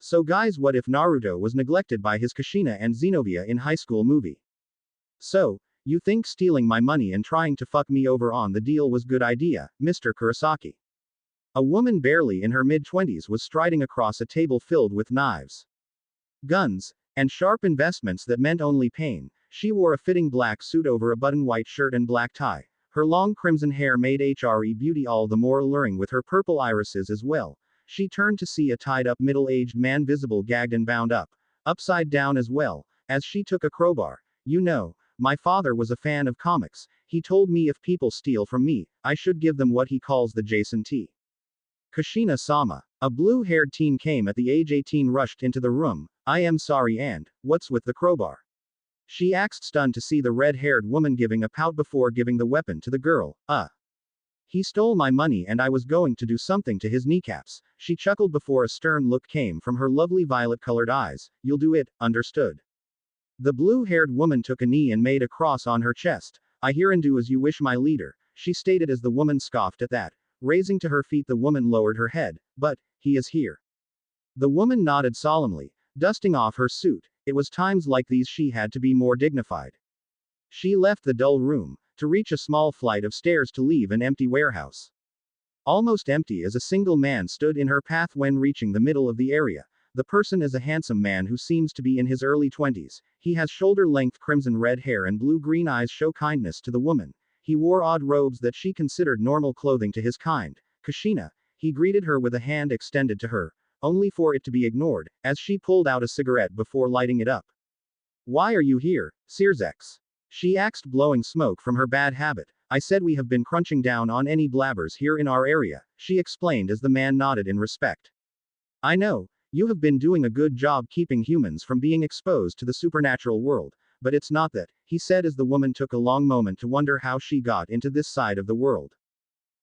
So guys, what if Naruto was neglected by his Kushina and Xenovia in High School movie? So, you think stealing my money and trying to fuck me over on the deal was good idea, Mr. Kurosaki? A woman barely in her mid-20s was striding across a table filled with knives, guns, and sharp investments that meant only pain. She wore a fitting black suit over a button white shirt and black tie. Her long crimson hair made HRE beauty all the more alluring with her purple irises as well. She turned to see a tied-up middle-aged man, visible, gagged and bound up, upside down as well, as she took a crowbar. You know, my father was a fan of comics. He told me if people steal from me, I should give them what he calls the Jason T. Kushina-sama. A blue-haired teen came at the age 18, rushed into the room. I am sorry, and what's with the crowbar? She asked, stunned to see the red-haired woman giving a pout before giving the weapon to the girl. He stole my money and I was going to do something to his kneecaps. She chuckled before a stern look came from her lovely violet-colored eyes. You'll do it, understood? The blue-haired woman took a knee and made a cross on her chest. I hear and do as you wish, my leader, she stated as the woman scoffed at that. Raising to her feet, the woman lowered her head. But, he is here. The woman nodded solemnly, dusting off her suit. It was times like these she had to be more dignified. She left the dull room, to reach a small flight of stairs to leave an empty warehouse. Almost empty as a single man stood in her path when reaching the middle of the area. The person is a handsome man who seems to be in his early 20s. He has shoulder-length crimson red hair and blue-green eyes show kindness to the woman. He wore odd robes that she considered normal clothing to his kind. Kushina, he greeted her with a hand extended to her, only for it to be ignored, as she pulled out a cigarette before lighting it up. Why are you here, Searzex? She asked, blowing smoke from her bad habit. I said we have been crunching down on any blabbers here in our area, she explained as the man nodded in respect. I know, you have been doing a good job keeping humans from being exposed to the supernatural world, but it's not that, he said as the woman took a long moment to wonder how she got into this side of the world.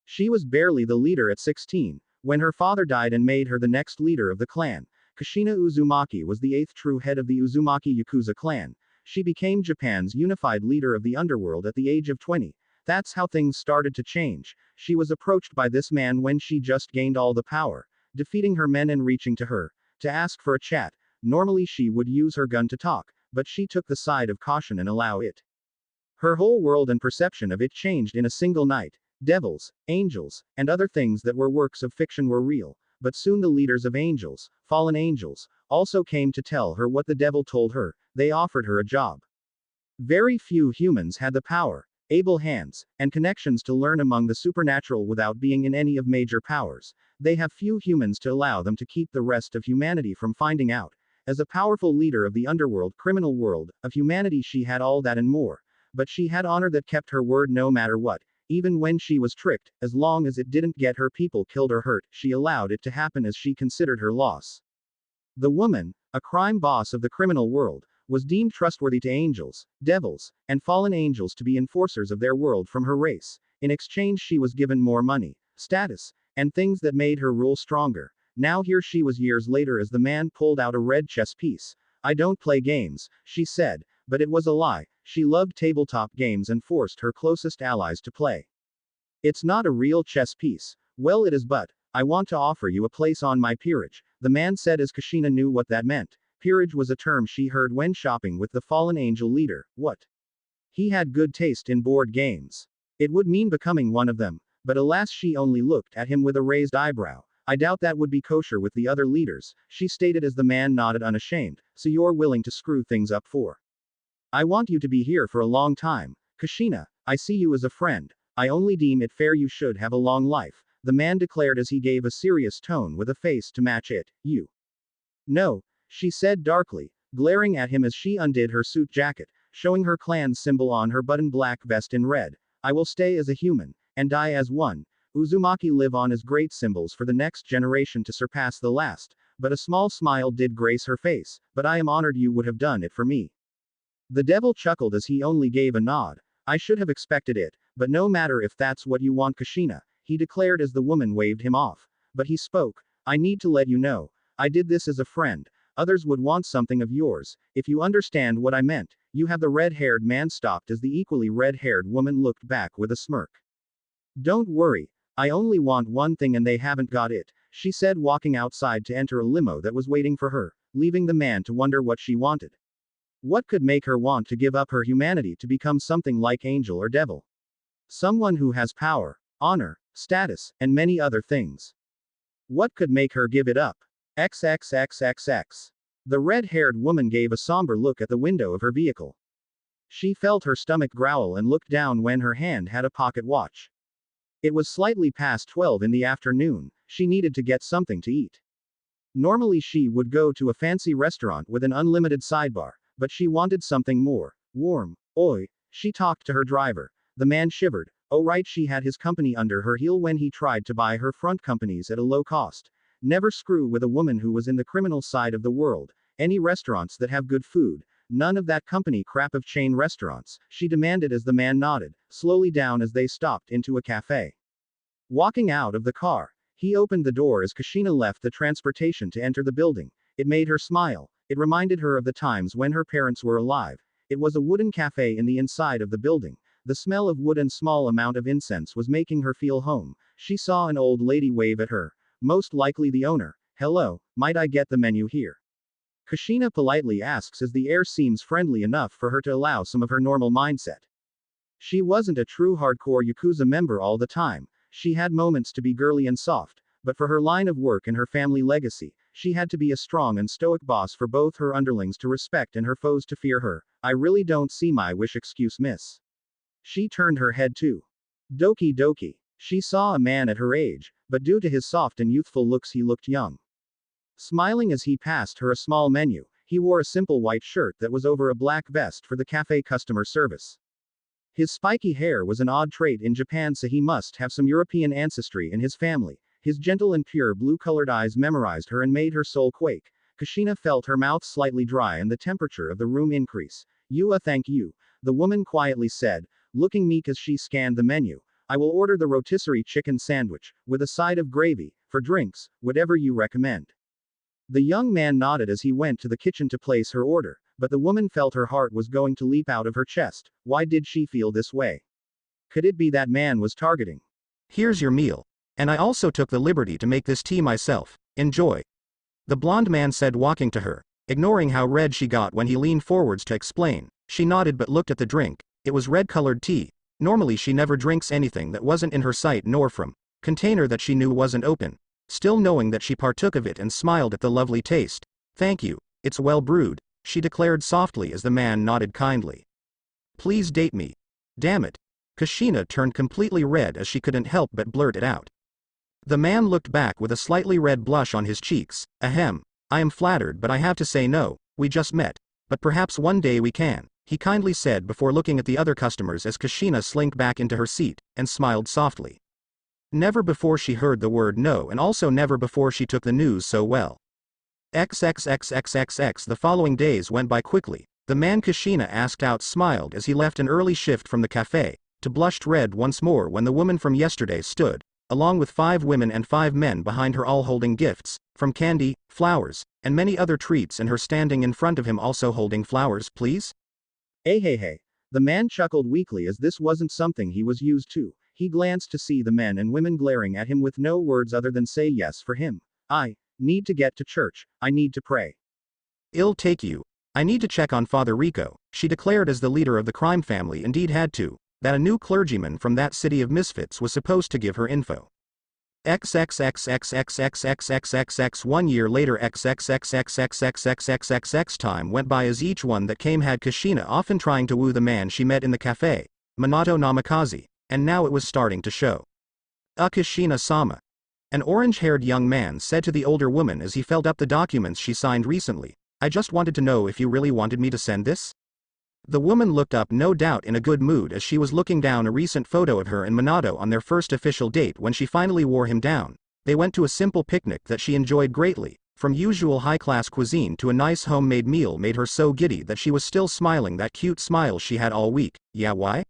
She was barely the leader at 16, when her father died and made her the next leader of the clan. Kushina Uzumaki was the 8th true head of the Uzumaki Yakuza clan. She became Japan's unified leader of the underworld at the age of 20. That's how things started to change. She was approached by this man when she just gained all the power, defeating her men and reaching to her, to ask for a chat. Normally she would use her gun to talk, but she took the side of caution and allow it. Her whole world and perception of it changed in a single night. Devils, angels, and other things that were works of fiction were real, but soon the leaders of angels, fallen angels, also came to tell her what the devil told her. They offered her a job. Very few humans had the power, able hands, and connections to learn among the supernatural without being in any of major powers. They have few humans to allow them to keep the rest of humanity from finding out. As a powerful leader of the underworld, criminal world, of humanity, she had all that and more. But she had honor that kept her word no matter what. Even when she was tricked, as long as it didn't get her people killed or hurt, she allowed it to happen as she considered her loss. The woman, a crime boss of the criminal world, was deemed trustworthy to angels, devils, and fallen angels to be enforcers of their world from her race. In exchange she was given more money, status, and things that made her rule stronger. Now here she was years later as the man pulled out a red chess piece. I don't play games, she said, but it was a lie. She loved tabletop games and forced her closest allies to play. It's not a real chess piece. Well, it is, but I want to offer you a place on my peerage, the man said as Kushina knew what that meant. Peerage was a term she heard when shopping with the fallen angel leader. What? He had good taste in board games. It would mean becoming one of them, but alas, she only looked at him with a raised eyebrow. I doubt that would be kosher with the other leaders, she stated as the man nodded unashamed. So you're willing to screw things up for? I want you to be here for a long time. Kushina, I see you as a friend. I only deem it fair you should have a long life, the man declared as he gave a serious tone with a face to match it. You. No, she said darkly, glaring at him as she undid her suit jacket, showing her clan's symbol on her button black vest in red. I will stay as a human, and die as one. Uzumaki live on as great symbols for the next generation to surpass the last, but a small smile did grace her face. But I am honored you would have done it for me. The devil chuckled as he only gave a nod. I should have expected it, but no matter if that's what you want, Kushina, he declared as the woman waved him off. But he spoke. I need to let you know, I did this as a friend. Others would want something of yours. If you understand what I meant. You have the red-haired man stopped as the equally red-haired woman looked back with a smirk. Don't worry. I only want one thing and they haven't got it. she said, walking outside to enter a limo that was waiting for her, leaving the man to wonder what she wanted. What could make her want to give up her humanity to become something like angel or devil? Someone who has power, honor, status, and many other things. What could make her give it up? XXXXX. The red-haired woman gave a somber look at the window of her vehicle. She felt her stomach growl and looked down when her hand had a pocket watch. It was slightly past 12 in the afternoon. She needed to get something to eat. Normally she would go to a fancy restaurant with an unlimited sidebar, but she wanted something more warm. Oi, she talked to her driver. The man shivered. Oh right, she had his company under her heel when he tried to buy her front companies at a low cost. Never screw with a woman who was in the criminal side of the world. Any restaurants that have good food. None of that company crap of chain restaurants, she demanded as the man nodded, slowly down as they stopped into a cafe. Walking out of the car, he opened the door as Kushina left the transportation to enter the building. It made her smile. It reminded her of the times when her parents were alive. It was a wooden cafe in the inside of the building. The smell of wood and small amount of incense was making her feel home. She saw an old lady wave at her. Most likely the owner. Hello, might I get the menu here? Kushina politely asks as the air seems friendly enough for her to allow some of her normal mindset. She wasn't a true hardcore Yakuza member all the time. She had moments to be girly and soft, but for her line of work and her family legacy, she had to be a strong and stoic boss for both her underlings to respect and her foes to fear her. I really don't see my wish excuse, miss. She turned her head too. Doki doki. She saw a man at her age, but due to his soft and youthful looks he looked young. Smiling as he passed her a small menu, he wore a simple white shirt that was over a black vest for the cafe customer service. His spiky hair was an odd trait in Japan, so he must have some European ancestry in his family. His gentle and pure blue-colored eyes memorized her and made her soul quake. Kushina felt her mouth slightly dry and the temperature of the room increase. Thank you, the woman quietly said, looking meek as she scanned the menu. I will order the rotisserie chicken sandwich, with a side of gravy, for drinks, whatever you recommend. The young man nodded as he went to the kitchen to place her order, but the woman felt her heart was going to leap out of her chest. Why did she feel this way? Could it be that man was targeting? Here's your meal. And I also took the liberty to make this tea myself. Enjoy. The blonde man said, walking to her. Ignoring how red she got when he leaned forwards to explain, she nodded but looked at the drink. It was red-colored tea. Normally she never drinks anything that wasn't in her sight nor from container that she knew wasn't open. Still knowing that she partook of it and smiled at the lovely taste. Thank you, it's well brewed, she declared softly as the man nodded kindly. Please date me. Damn it. Kushina turned completely red as she couldn't help but blurt it out. The man looked back with a slightly red blush on his cheeks. Ahem. I am flattered, but I have to say no, we just met. But perhaps one day we can, he kindly said before looking at the other customers as Kushina slinked back into her seat, and smiled softly. Never before she heard the word no, and also never before she took the news so well. XXXXXX. The following days went by quickly. The man Kushina asked out smiled as he left an early shift from the cafe, to blushed red once more when the woman from yesterday stood, along with 5 women and 5 men behind her, all holding gifts, from candy, flowers, and many other treats, and her standing in front of him also holding flowers. Please? Hey. The man chuckled weakly as this wasn't something he was used to. He glanced to see the men and women glaring at him with no words other than say yes for him. I need to get to church. I need to pray. I'll take you. I need to check on Father Rico, she declared as the leader of the crime family indeed had to. That a new clergyman from that city of misfits was supposed to give her info. XXXXXXXXXXX. 1 year later. XXXXXXXXXX. Time went by as each one that came had Kushina often trying to woo the man she met in the cafe, Minato Namikaze, and now it was starting to show. Kushina-sama. An orange-haired young man said to the older woman as he felt up the documents she signed recently. I just wanted to know if you really wanted me to send this? The woman looked up, no doubt in a good mood, as she was looking down a recent photo of her and Minato on their first official date when she finally wore him down. They went to a simple picnic that she enjoyed greatly. From usual high-class cuisine to a nice homemade meal made her so giddy that she was still smiling that cute smile she had all week. Yeah, why?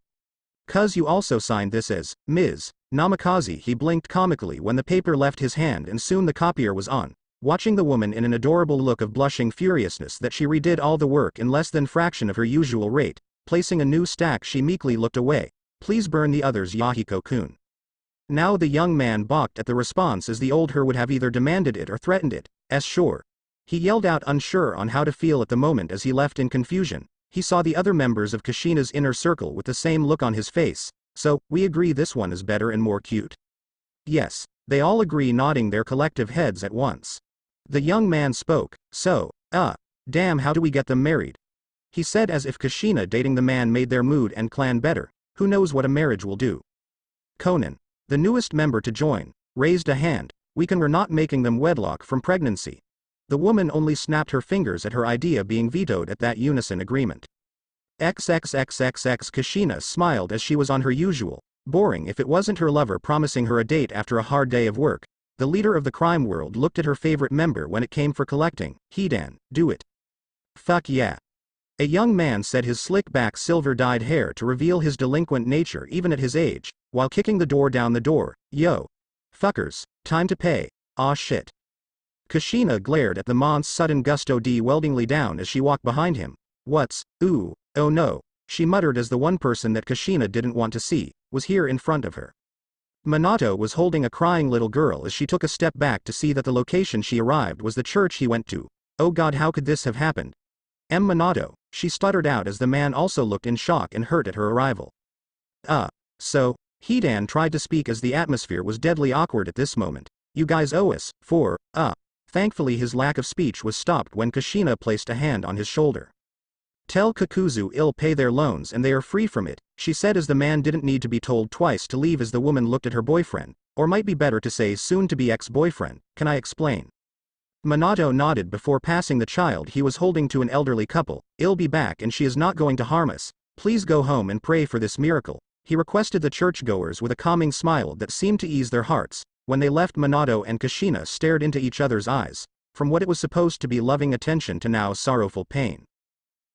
'Cause you also signed this as Ms. Namikaze. He blinked comically when the paper left his hand, and soon the copier was on. Watching the woman in an adorable look of blushing furiousness that she redid all the work in less than fraction of her usual rate. Placing a new stack, she meekly looked away. Please burn the others, Yahiko-kun. Now the young man balked at the response, as the old her would have either demanded it or threatened it. Sure. He yelled out, unsure on how to feel at the moment. As he left in confusion, he saw the other members of Kushina's inner circle with the same look on his face. So, we agree this one is better and more cute? Yes. They all agree, nodding their collective heads at once. The young man spoke. So, damn, how do we get them married? He said, as if Kushina dating the man made their mood and clan better. Who knows what a marriage will do? Conan, the newest member to join, raised a hand. We're not making them wedlock from pregnancy. The woman only snapped her fingers at her idea being vetoed at that unison agreement. XXXXX. Kushina smiled as she was on her usual. Boring if it wasn't her lover promising her a date after a hard day of work. The leader of the crime world looked at her favorite member when it came for collecting. Hidan, do it. Fuck yeah. A young man said, his slick-back silver-dyed hair to reveal his delinquent nature even at his age, while kicking the door down the door. Yo. Fuckers, time to pay. Aw shit. Kushina glared at the man's sudden gusto weldingly down as she walked behind him. What's, ooh, oh no, she muttered as the one person that Kushina didn't want to see, was here in front of her. Minato was holding a crying little girl as she took a step back to see that the location she arrived was the church he went to. Oh god, how could this have happened? Minato, she stuttered out as the man also looked in shock and hurt at her arrival. So, Hidan tried to speak as the atmosphere was deadly awkward at this moment. You guys owe us, Thankfully his lack of speech was stopped when Kushina placed a hand on his shoulder. Tell Kakuzu he'll pay their loans and they are free from it, she said as the man didn't need to be told twice to leave as the woman looked at her boyfriend, or might be better to say soon-to-be ex-boyfriend. Can I explain? Minato nodded before passing the child he was holding to an elderly couple. I'll be back and she is not going to harm us. Please go home and pray for this miracle, he requested the churchgoers with a calming smile that seemed to ease their hearts. When they left, Minato and Kushina stared into each other's eyes, from what it was supposed to be loving attention to now sorrowful pain.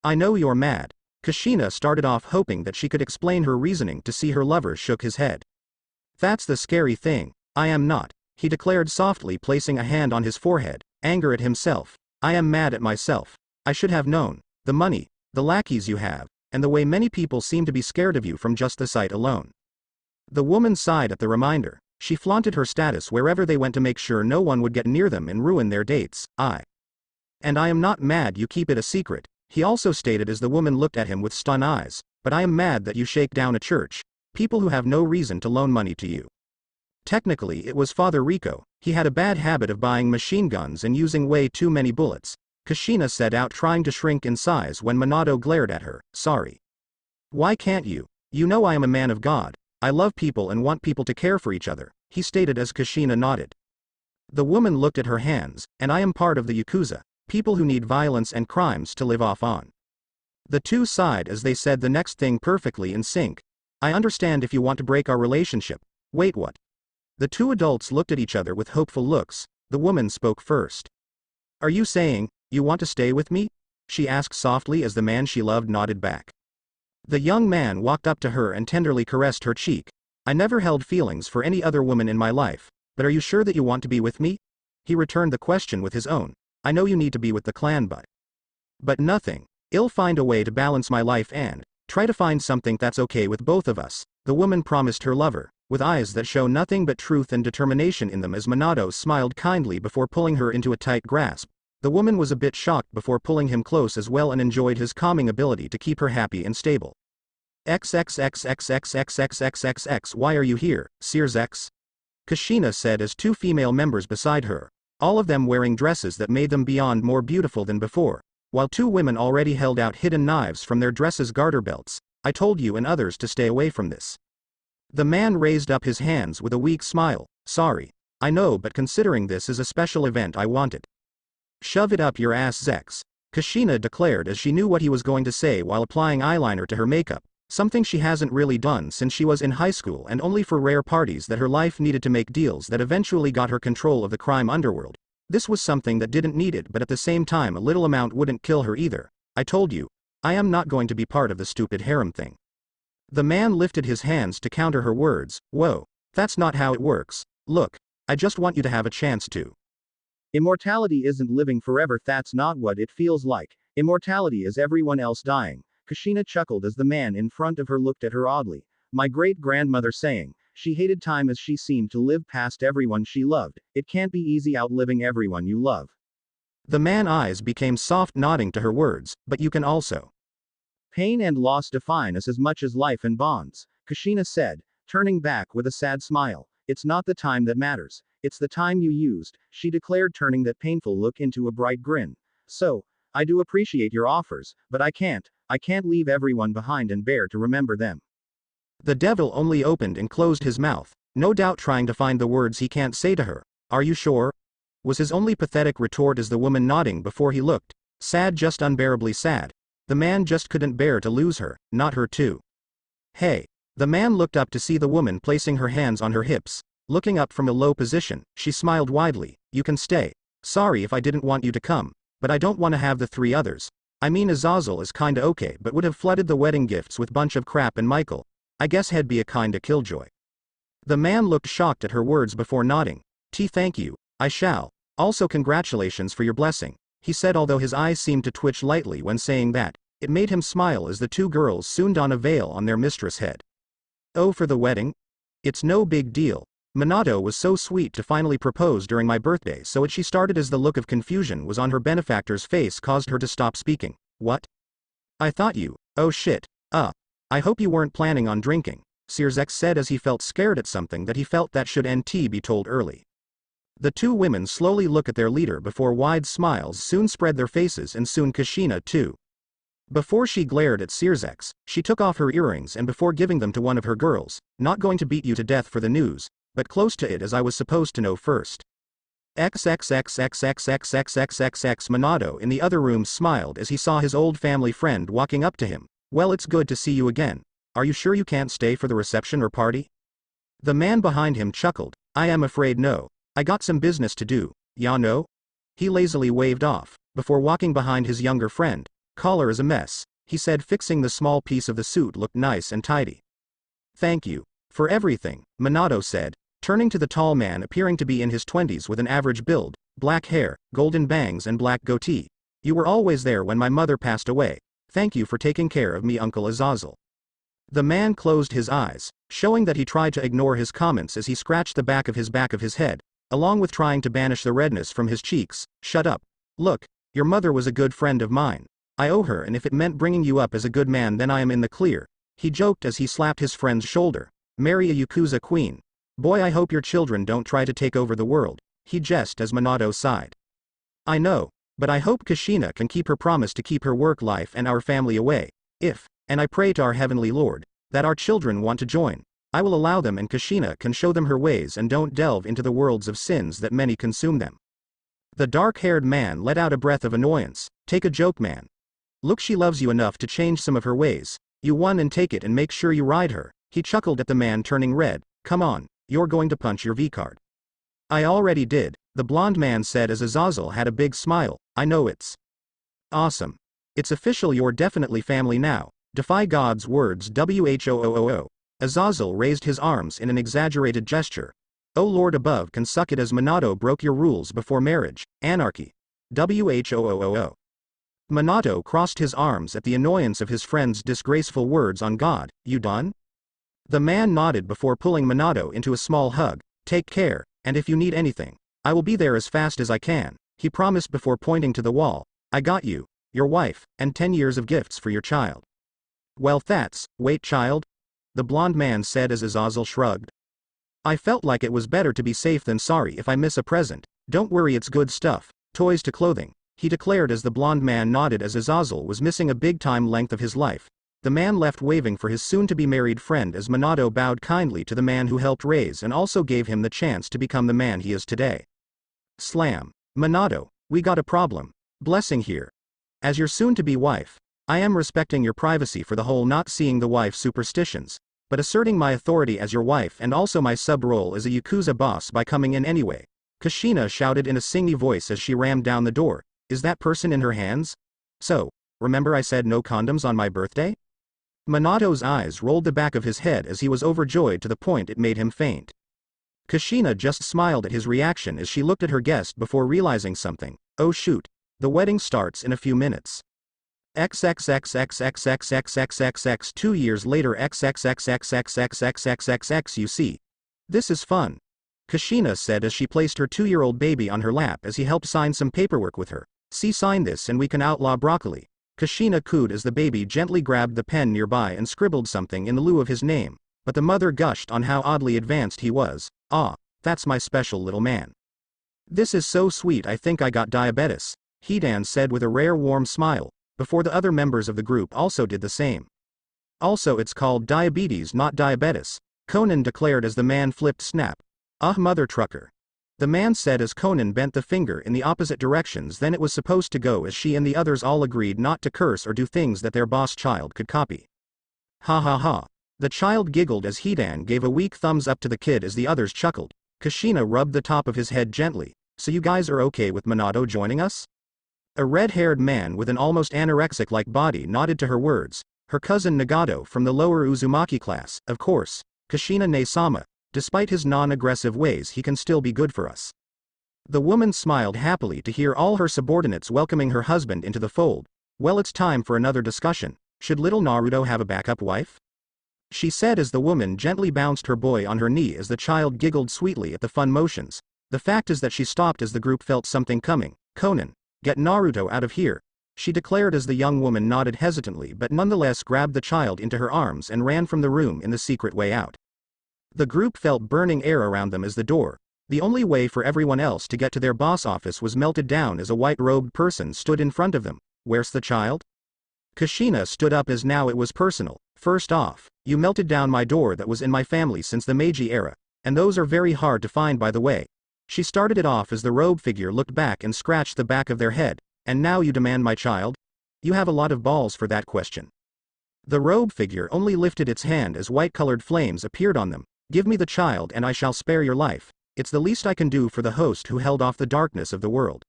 I know you're mad. Kushina started off hoping that she could explain her reasoning to see her lover shook his head. That's the scary thing. I am not, he declared softly, placing a hand on his forehead, anger at himself. I am mad at myself. I should have known. The money, the lackeys you have, and the way many people seem to be scared of you from just the sight alone. The woman sighed at the reminder. She flaunted her status wherever they went to make sure no one would get near them and ruin their dates. And I am not mad you keep it a secret, he also stated as the woman looked at him with stunned eyes, but I am mad that you shake down a church, people who have no reason to loan money to you. Technically it was Father Rico, he had a bad habit of buying machine guns and using way too many bullets, Kushina said out, trying to shrink in size when Minato glared at her. Sorry. Why can't you? You know I am a man of God. I love people and want people to care for each other, he stated as Kushina nodded. The woman looked at her hands, and I am part of the Yakuza, people who need violence and crimes to live off on. The two sighed as they said the next thing perfectly in sync. I understand if you want to break our relationship. Wait, what? The two adults looked at each other with hopeful looks. The woman spoke first. Are you saying, you want to stay with me? She asked softly as the man she loved nodded back. The young man walked up to her and tenderly caressed her cheek. I never held feelings for any other woman in my life, but are you sure that you want to be with me? He returned the question with his own. I know you need to be with the clan but nothing. I'll find a way to balance my life and try to find something that's okay with both of us, the woman promised her lover, with eyes that show nothing but truth and determination in them as Minato smiled kindly before pulling her into a tight grasp. The woman was a bit shocked before pulling him close as well and enjoyed his calming ability to keep her happy and stable. XXXXXXXXXX. Why are you here, Sears X? Kushina said as two female members beside her, all of them wearing dresses that made them beyond more beautiful than before, while two women already held out hidden knives from their dresses' garter belts. I told you and others to stay away from this. The man raised up his hands with a weak smile. Sorry. I know, but considering this is a special event I wanted. Shove it up your ass, Zex. Kushina declared as she knew what he was going to say while applying eyeliner to her makeup, something she hasn't really done since she was in high school and only for rare parties that her life needed to make deals that eventually got her control of the crime underworld. This was something that didn't need it, but at the same time a little amount wouldn't kill her either. I told you. I am not going to be part of the stupid harem thing. The man lifted his hands to counter her words. Whoa. That's not how it works. Look. I just want you to have a chance to. Immortality isn't living forever, that's not what it feels like. Immortality is everyone else dying. Kushina chuckled as the man in front of her looked at her oddly. My great-grandmother saying, She hated time as she seemed to live past everyone she loved. It can't be easy outliving everyone you love. The man's eyes became soft, nodding to her words, but you can also. Pain and loss define us as much as life and bonds, Kushina said, turning back with a sad smile. It's not the time that matters. It's the time you used, she declared, turning that painful look into a bright grin. So, I do appreciate your offers, but I can't leave everyone behind and bear to remember them. The devil only opened and closed his mouth, no doubt trying to find the words he can't say to her. Are you sure? Was his only pathetic retort as the woman nodding before he looked. Sad, just unbearably sad. The man just couldn't bear to lose her, not her too. Hey. The man looked up to see the woman placing her hands on her hips. Looking up from a low position, she smiled widely. You can stay. Sorry if I didn't want you to come, but I don't want to have the three others. I mean, Azazel is kinda okay, but would have flooded the wedding gifts with bunch of crap, and Michael, I guess he'd be a kinda killjoy. The man looked shocked at her words before nodding. Thank you, I shall. Also congratulations for your blessing, he said, although his eyes seemed to twitch lightly when saying that. It made him smile as the two girls soon donned a veil on their mistress' head. Oh, for the wedding? It's no big deal. Minato was so sweet to finally propose during my birthday, so she started as the look of confusion was on her benefactor's face caused her to stop speaking. What? I thought you, oh shit, I hope you weren't planning on drinking, Xenovia said as he felt scared at something that he felt that should be told early. The two women slowly look at their leader before wide smiles soon spread their faces, and soon Kushina too. Before she glared at Xenovia, she took off her earrings and before giving them to one of her girls, not going to beat you to death for the news, but close to it as I was supposed to know first. XXXXXXXXXXX Minato in the other room smiled as he saw his old family friend walking up to him. Well, it's good to see you again. Are you sure you can't stay for the reception or party? The man behind him chuckled. I am afraid no. I got some business to do, ya know? He lazily waved off, before walking behind his younger friend. Collar is a mess, he said, fixing the small piece of the suit looked nice and tidy. Thank you for everything, Minato said, turning to the tall man appearing to be in his 20s with an average build, black hair, golden bangs and black goatee. You were always there when my mother passed away. Thank you for taking care of me, Uncle Azazel. The man closed his eyes, showing that he tried to ignore his comments as he scratched the back of his head, along with trying to banish the redness from his cheeks. Shut up. Look, your mother was a good friend of mine. I owe her, and if it meant bringing you up as a good man, then I am in the clear, he joked as he slapped his friend's shoulder. Marry a Yakuza queen. Boy, I hope your children don't try to take over the world, he jested as Minato sighed. I know, but I hope Kushina can keep her promise to keep her work life and our family away. And I pray to our heavenly Lord, that our children want to join, I will allow them, and Kushina can show them her ways and don't delve into the worlds of sins that many consume them. The dark-haired man let out a breath of annoyance. Take a joke, man. Look, she loves you enough to change some of her ways. You won, and take it and make sure you ride her. He chuckled at the man turning red. Come on, you're going to punch your V-card. I already did, the blonde man said as Azazel had a big smile. I know, it's awesome. It's official, you're definitely family now. Defy God's words. WHOOOO. Azazel raised his arms in an exaggerated gesture. Oh Lord above can suck it as Minato broke your rules before marriage. Anarchy. WHOOOO. Minato crossed his arms at the annoyance of his friend's disgraceful words. On God, you done? The man nodded before pulling Minato into a small hug. Take care, and if you need anything, I will be there as fast as I can, he promised before pointing to the wall. I got you, your wife, and 10 years of gifts for your child. Well, that's, wait, child? The blonde man said as Azazel shrugged. I felt like it was better to be safe than sorry if I miss a present. Don't worry, it's good stuff, toys to clothing, he declared as the blonde man nodded as Azazel was missing a big time length of his life. The man left waving for his soon-to-be married friend as Minato bowed kindly to the man who helped raise and also gave him the chance to become the man he is today. Slam. Minato, we got a problem. Blessing here. As your soon-to-be wife, I am respecting your privacy for the whole not seeing the wife superstitions, but asserting my authority as your wife and also my sub-role as a Yakuza boss by coming in anyway. Kushina shouted in a singy voice as she rammed down the door. Is that person in her hands? So, remember I said no condoms on my birthday? Minato's eyes rolled the back of his head as he was overjoyed to the point it made him faint. Kushina just smiled at his reaction as she looked at her guest before realizing something. Oh shoot. The wedding starts in a few minutes. XXXXXXXXXXX 2 years later XXXXXXXXXXX you see, This is fun. Kushina said as she placed her 2-year-old baby on her lap as he helped sign some paperwork with her. See, sign this and we can outlaw broccoli. Kushina cooed as the baby gently grabbed the pen nearby and scribbled something in lieu of his name, but the mother gushed on how oddly advanced he was. Ah, that's my special little man. This is so sweet, I think I got diabetes, Hidan said with a rare warm smile, before the other members of the group also did the same. Also, it's called diabetes, not diabetes, Conan declared as the man flipped snap. Mother trucker. The man said as Conan bent the finger in the opposite directions than it was supposed to go, as she and the others all agreed not to curse or do things that their boss child could copy. Ha ha ha. The child giggled as Hidan gave a weak thumbs up to the kid as the others chuckled. Kushina rubbed the top of his head gently. So you guys are okay with Minato joining us? A red-haired man with an almost anorexic-like body nodded to her words. Her cousin Nagato from the lower Uzumaki class, of course. Kushina ne-sama. Despite his non-aggressive ways, he can still be good for us. The woman smiled happily to hear all her subordinates welcoming her husband into the fold. Well, it's time for another discussion. Should little Naruto have a backup wife? She said as the woman gently bounced her boy on her knee as the child giggled sweetly at the fun motions. The fact is that she stopped as the group felt something coming. Conan, get Naruto out of here, she declared as the young woman nodded hesitantly but nonetheless grabbed the child into her arms and ran from the room in the secret way out. The group felt burning air around them as the door, the only way for everyone else to get to their boss office, was melted down as a white-robed person stood in front of them. Where's the child? Kushina stood up as now it was personal. First off, you melted down my door that was in my family since the Meiji era, and those are very hard to find, by the way. She started it off as the robe figure looked back and scratched the back of their head. And now you demand my child? You have a lot of balls for that question. The robe figure only lifted its hand as white-colored flames appeared on them. Give me the child and I shall spare your life. It's the least I can do for the host who held off the darkness of the world.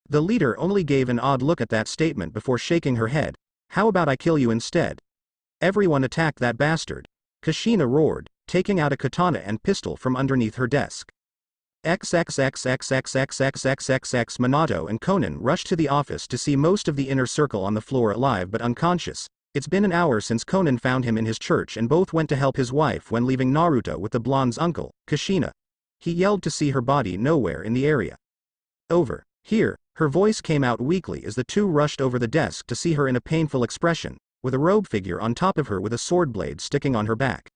The leader only gave an odd look at that statement before shaking her head. How about I kill you instead? Everyone attack that bastard. Kushina roared, taking out a katana and pistol from underneath her desk. XXXXXXXXXXX. Minato and Conan rushed to the office to see most of the inner circle on the floor alive but unconscious. It's been an hour since Conan found him in his church and both went to help his wife when leaving Naruto with the blonde's uncle, Kushina. He yelled to see her body nowhere in the area. Over here, her voice came out weakly as the two rushed over the desk to see her in a painful expression, with a robe figure on top of her with a sword blade sticking on her back.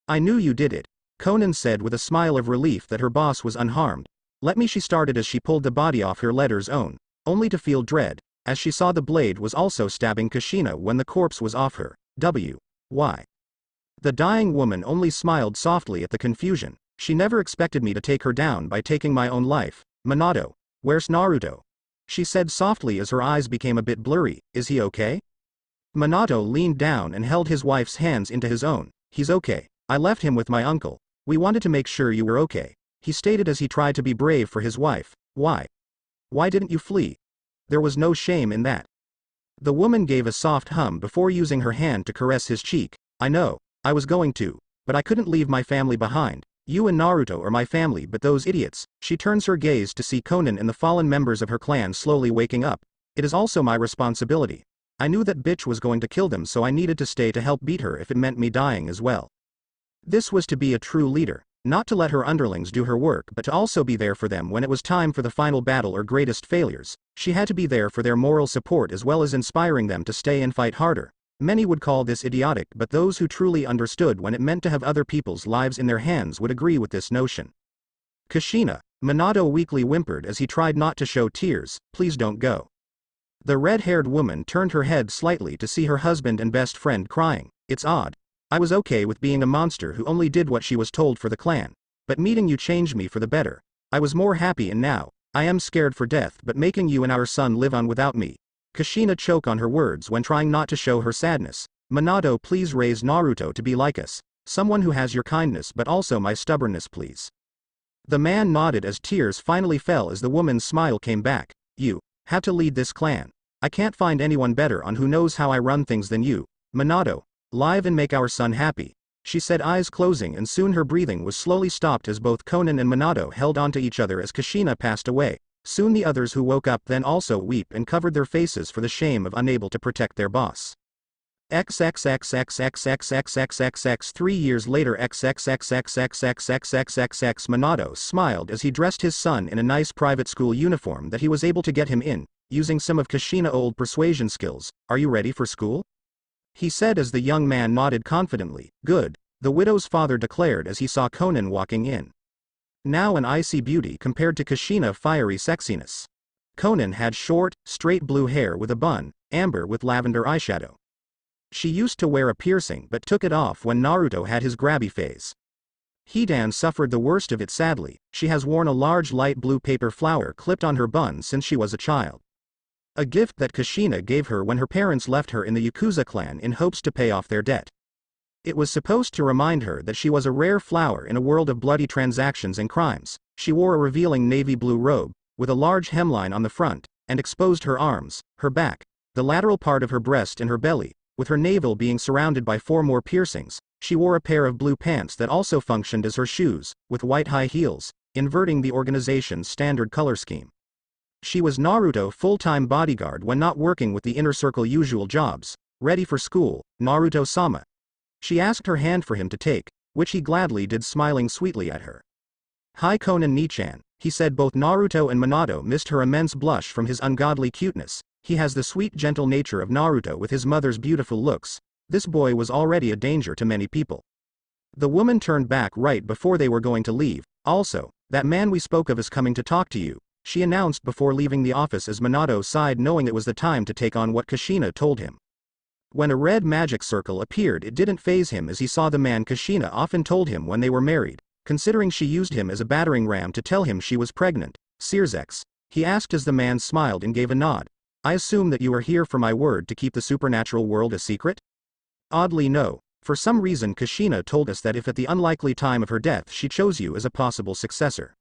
I knew you did it, Conan said with a smile of relief that her boss was unharmed. Let me, she started as she pulled the body off her letter's own, only to feel dread, as she saw the blade was also stabbing Kushina when the corpse was off her. Why? The dying woman only smiled softly at the confusion. She never expected me to take her down by taking my own life. Minato, where's Naruto? She said softly as her eyes became a bit blurry. Is he okay? Minato leaned down and held his wife's hands into his own. He's okay. I left him with my uncle. We wanted to make sure you were okay, he stated as he tried to be brave for his wife. Why? Why didn't you flee? There was no shame in that. The woman gave a soft hum before using her hand to caress his cheek. I know, I was going to, but I couldn't leave my family behind. You and Naruto are my family, but those idiots. She turns her gaze to see Conan and the fallen members of her clan slowly waking up. It is also my responsibility. I knew that bitch was going to kill them, so I needed to stay to help beat her if it meant me dying as well. This was to be a true leader, not to let her underlings do her work but to also be there for them when it was time for the final battle or greatest failures. She had to be there for their moral support as well as inspiring them to stay and fight harder. Many would call this idiotic, but those who truly understood when it meant to have other people's lives in their hands would agree with this notion. Kushina, Minato weakly whimpered as he tried not to show tears. Please don't go. The red-haired woman turned her head slightly to see her husband and best friend crying. It's odd. I was okay with being a monster who only did what she was told for the clan. But meeting you changed me for the better. I was more happy, and now, I am scared for death, but making you and our son live on without me. Kushina choked on her words when trying not to show her sadness. Minato, please raise Naruto to be like us. Someone who has your kindness but also my stubbornness, please. The man nodded as tears finally fell as the woman's smile came back. You have to lead this clan. I can't find anyone better on who knows how I run things than you. Minato, live and make our son happy, she said, eyes closing, and soon her breathing was slowly stopped as both Conan and Minato held onto each other as Kushina passed away. Soon the others who woke up then also weep and covered their faces for the shame of unable to protect their boss. XXXXXXXXXX 3 years later XXXXXXXXXXX Minato smiled as he dressed his son in a nice private school uniform that he was able to get him in, using some of Kushina's old persuasion skills. Are you ready for school? He said as the young man nodded confidently. Good, the widow's father declared as he saw Conan walking in. Now an icy beauty compared to Kushina's fiery sexiness. Conan had short, straight blue hair with a bun, amber with lavender eyeshadow. She used to wear a piercing but took it off when Naruto had his grabby phase. Hidan suffered the worst of it sadly. She has worn a large light blue paper flower clipped on her bun since she was a child. A gift that Kushina gave her when her parents left her in the Yakuza clan in hopes to pay off their debt. It was supposed to remind her that she was a rare flower in a world of bloody transactions and crimes. She wore a revealing navy blue robe, with a large hemline on the front, and exposed her arms, her back, the lateral part of her breast and her belly, with her navel being surrounded by 4 more piercings. She wore a pair of blue pants that also functioned as her shoes, with white high heels, inverting the organization's standard color scheme. She was Naruto's full-time bodyguard when not working with the inner circle usual jobs. Ready for school, Naruto-sama? She asked her hand for him to take, which he gladly did, smiling sweetly at her. Hi Conan Nichan, he said. Both Naruto and Minato missed her immense blush from his ungodly cuteness. He has the sweet gentle nature of Naruto with his mother's beautiful looks. This boy was already a danger to many people. The woman turned back right before they were going to leave. Also, that man we spoke of is coming to talk to you, she announced before leaving the office as Minato sighed, knowing it was the time to take on what Kushina told him. When a red magic circle appeared, it didn't faze him as he saw the man Kushina often told him when they were married, considering she used him as a battering ram to tell him she was pregnant. Searsex, he asked as the man smiled and gave a nod. I assume that you are here for my word to keep the supernatural world a secret? Oddly no. For some reason Kushina told us that if at the unlikely time of her death she chose you as a possible successor.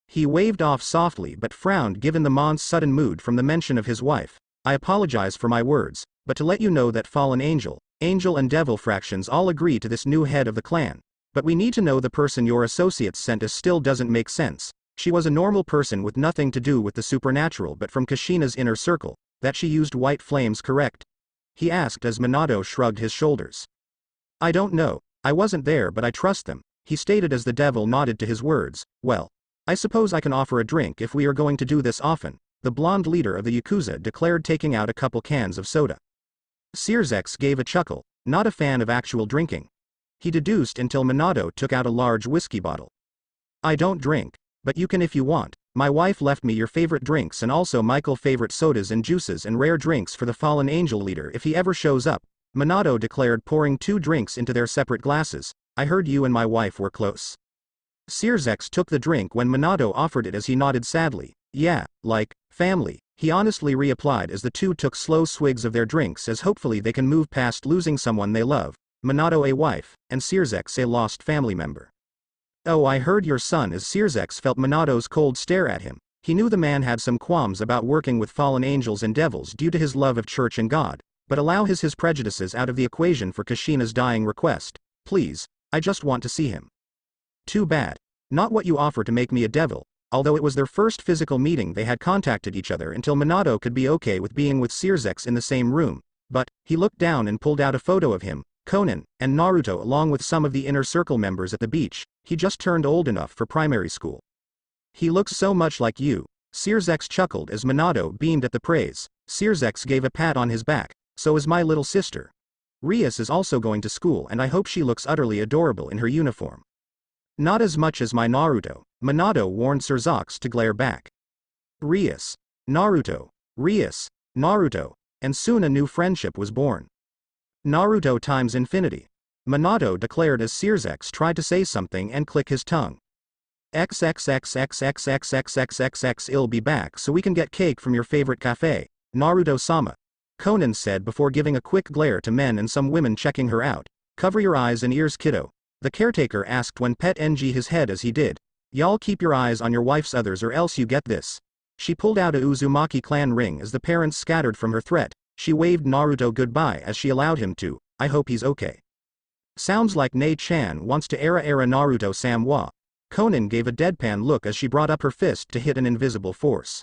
He waved off softly but frowned given the man's sudden mood from the mention of his wife. I apologize for my words, but to let you know that fallen angel and devil fractions all agree to this new head of the clan. But we need to know the person your associates sent us still doesn't make sense. She was a normal person with nothing to do with the supernatural but from Kushina's inner circle, that she used white flames, correct? He asked as Minato shrugged his shoulders. I don't know, I wasn't there but I trust them, he stated as the devil nodded to his words. Well, I suppose I can offer a drink if we are going to do this often, the blonde leader of the Yakuza declared, taking out a couple cans of soda. Searsex gave a chuckle, not a fan of actual drinking. He deduced until Minato took out a large whiskey bottle. I don't drink. But you can if you want. My wife left me your favorite drinks and also Michael's favorite sodas and juices and rare drinks for the fallen angel leader if he ever shows up, Minato declared, pouring 2 drinks into their separate glasses. I heard you and my wife were close. Searsex took the drink when Minato offered it as he nodded sadly. Yeah, like family, he honestly reapplied as the two took slow swigs of their drinks as hopefully they can move past losing someone they love, Minato a wife, and Searsex a lost family member. Oh, I heard your son. As Searsex felt Minato's cold stare at him, he knew the man had some qualms about working with fallen angels and devils due to his love of church and God, but allow his prejudices out of the equation for Kushina's dying request. Please, I just want to see him. Too bad. Not what you offer to make me a devil. Although it was their first physical meeting, they had contacted each other until Minato could be okay with being with Searsex in the same room, but he looked down and pulled out a photo of him, Conan, and Naruto along with some of the inner circle members at the beach. He just turned old enough for primary school. He looks so much like you. Searsex chuckled as Minato beamed at the praise. Searsex gave a pat on his back. So is my little sister. Rias is also going to school and I hope she looks utterly adorable in her uniform. Not as much as my Naruto, Minato warned Searsex to glare back. Rias, Naruto, Rias, Naruto, and soon a new friendship was born. Naruto times infinity. Minato declared as Searsex tried to say something and click his tongue. XXXXXXXXXXXX I'll be back so we can get cake from your favorite cafe, Naruto-sama. Conan said before giving a quick glare to men and some women checking her out. Cover your eyes and ears, kiddo. The caretaker asked when pet ng his head as he did. Y'all keep your eyes on your wife's others or else you get this. She pulled out a Uzumaki clan ring as the parents scattered from her threat. She waved Naruto goodbye as she allowed him to. I hope he's okay. Sounds like Nei-chan wants to era Naruto-sama. Conan gave a deadpan look as she brought up her fist to hit an invisible force.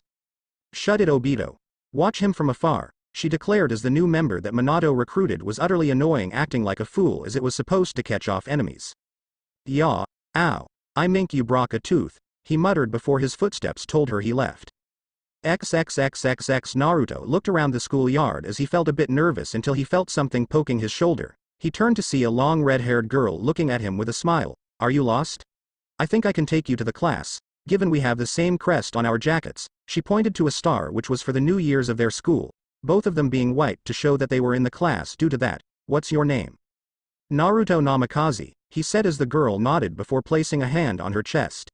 Shut it, Obito. Watch him from afar. she declared as the new member that Minato recruited was utterly annoying, acting like a fool as it was supposed to catch off enemies. "Yaw, ow, I mink you broke a tooth," he muttered before his footsteps told her he left. XXXXX Naruto looked around the schoolyard as he felt a bit nervous until he felt something poking his shoulder. He turned to see a long red-haired girl looking at him with a smile. "Are you lost? I think I can take you to the class, given we have the same crest on our jackets." She pointed to a star which was for the New Year's of their school, both of them being white to show that they were in the class due to that. "What's your name?" "Naruto Namikaze," he said as the girl nodded before placing a hand on her chest.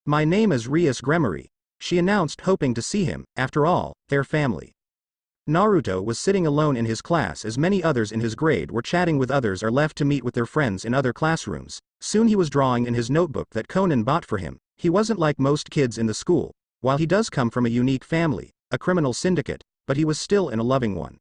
"My name is Rias Gremory," she announced, hoping to see him. After all, their family. Naruto was sitting alone in his class as many others in his grade were chatting with others or left to meet with their friends in other classrooms. Soon he was drawing in his notebook that Conan bought for him. He wasn't like most kids in the school. While he does come from a unique family, a criminal syndicate, but he was still in a loving one.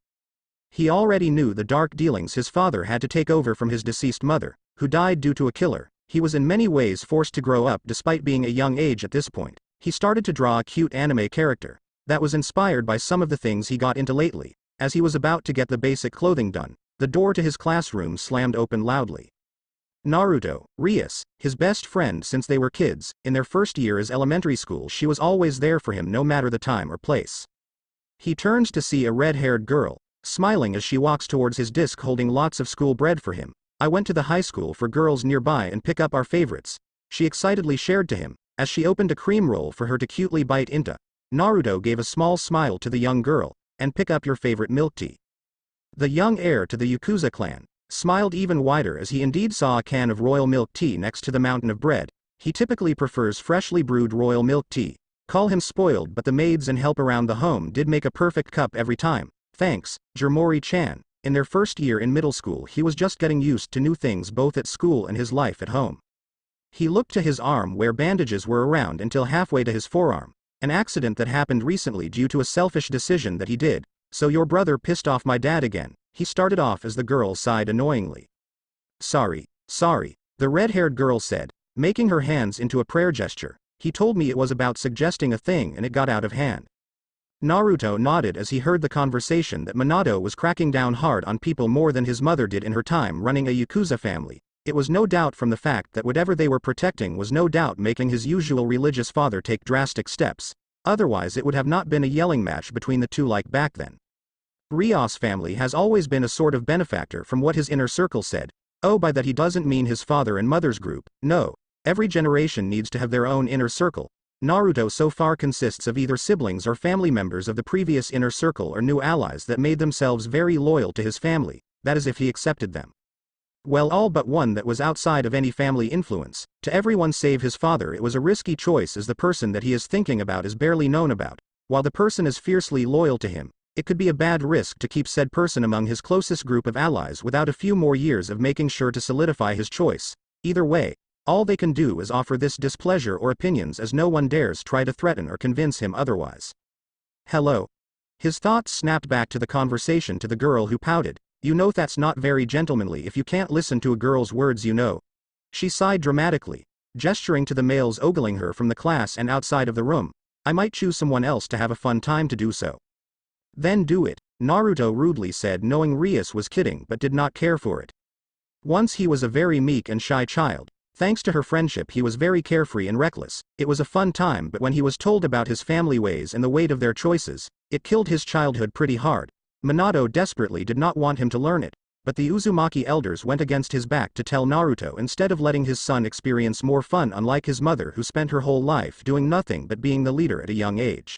He already knew the dark dealings his father had to take over from his deceased mother, who died due to a killer. He was in many ways forced to grow up despite being a young age at this point. He started to draw a cute anime character that was inspired by some of the things he got into lately. As he was about to get the basic clothing done, the door to his classroom slammed open loudly. Naruto, Rias, his best friend since they were kids, in their first year as elementary school, she was always there for him no matter the time or place. He turns to see a red-haired girl, smiling as she walks towards his desk holding lots of school bread for him. "I went to the high school for girls nearby and pick up our favorites," she excitedly shared to him, as she opened a cream roll for her to cutely bite into. Naruto gave a small smile to the young girl, "And pick up your favorite milk tea." The young heir to the Yakuza clan smiled even wider as he indeed saw a can of royal milk tea next to the mountain of bread. He typically prefers freshly brewed royal milk tea. Call him spoiled, but the maids and help around the home did make a perfect cup every time. "Thanks, Jermori-chan." In their first year in middle school, he was just getting used to new things both at school and his life at home. He looked to his arm where bandages were around until halfway to his forearm. "An accident that happened recently due to a selfish decision that he did. So your brother pissed off my dad again," he started off as the girl sighed annoyingly. Sorry, the red-haired girl said, making her hands into a prayer gesture. "He told me it was about suggesting a thing and it got out of hand." Naruto nodded as he heard the conversation that Minato was cracking down hard on people more than his mother did in her time running a Yakuza family. It was no doubt from the fact that whatever they were protecting was no doubt making his usual religious father take drastic steps. Otherwise it would have not been a yelling match between the two like back then. Rias' family has always been a sort of benefactor from what his inner circle said. Oh, by that he doesn't mean his father and mother's group. No. Every generation needs to have their own inner circle. Naruto so far consists of either siblings or family members of the previous inner circle or new allies that made themselves very loyal to his family, that is if he accepted them. Well, all but one that was outside of any family influence. To everyone save his father it was a risky choice, as the person that he is thinking about is barely known about. While the person is fiercely loyal to him, it could be a bad risk to keep said person among his closest group of allies without a few more years of making sure to solidify his choice. Either way, all they can do is offer this displeasure or opinions, as no one dares try to threaten or convince him otherwise. "Hello." His thoughts snapped back to the conversation to the girl who pouted. "You know that's not very gentlemanly if you can't listen to a girl's words, you know." She sighed dramatically, gesturing to the males ogling her from the class and outside of the room. "I might choose someone else to have a fun time to do so." "Then do it," Naruto rudely said, knowing Rias was kidding but did not care for it. Once he was a very meek and shy child. Thanks to her friendship he was very carefree and reckless. It was a fun time, but when he was told about his family ways and the weight of their choices, it killed his childhood pretty hard. Minato desperately did not want him to learn it, but the Uzumaki elders went against his back to tell Naruto instead of letting his son experience more fun, unlike his mother who spent her whole life doing nothing but being the leader at a young age.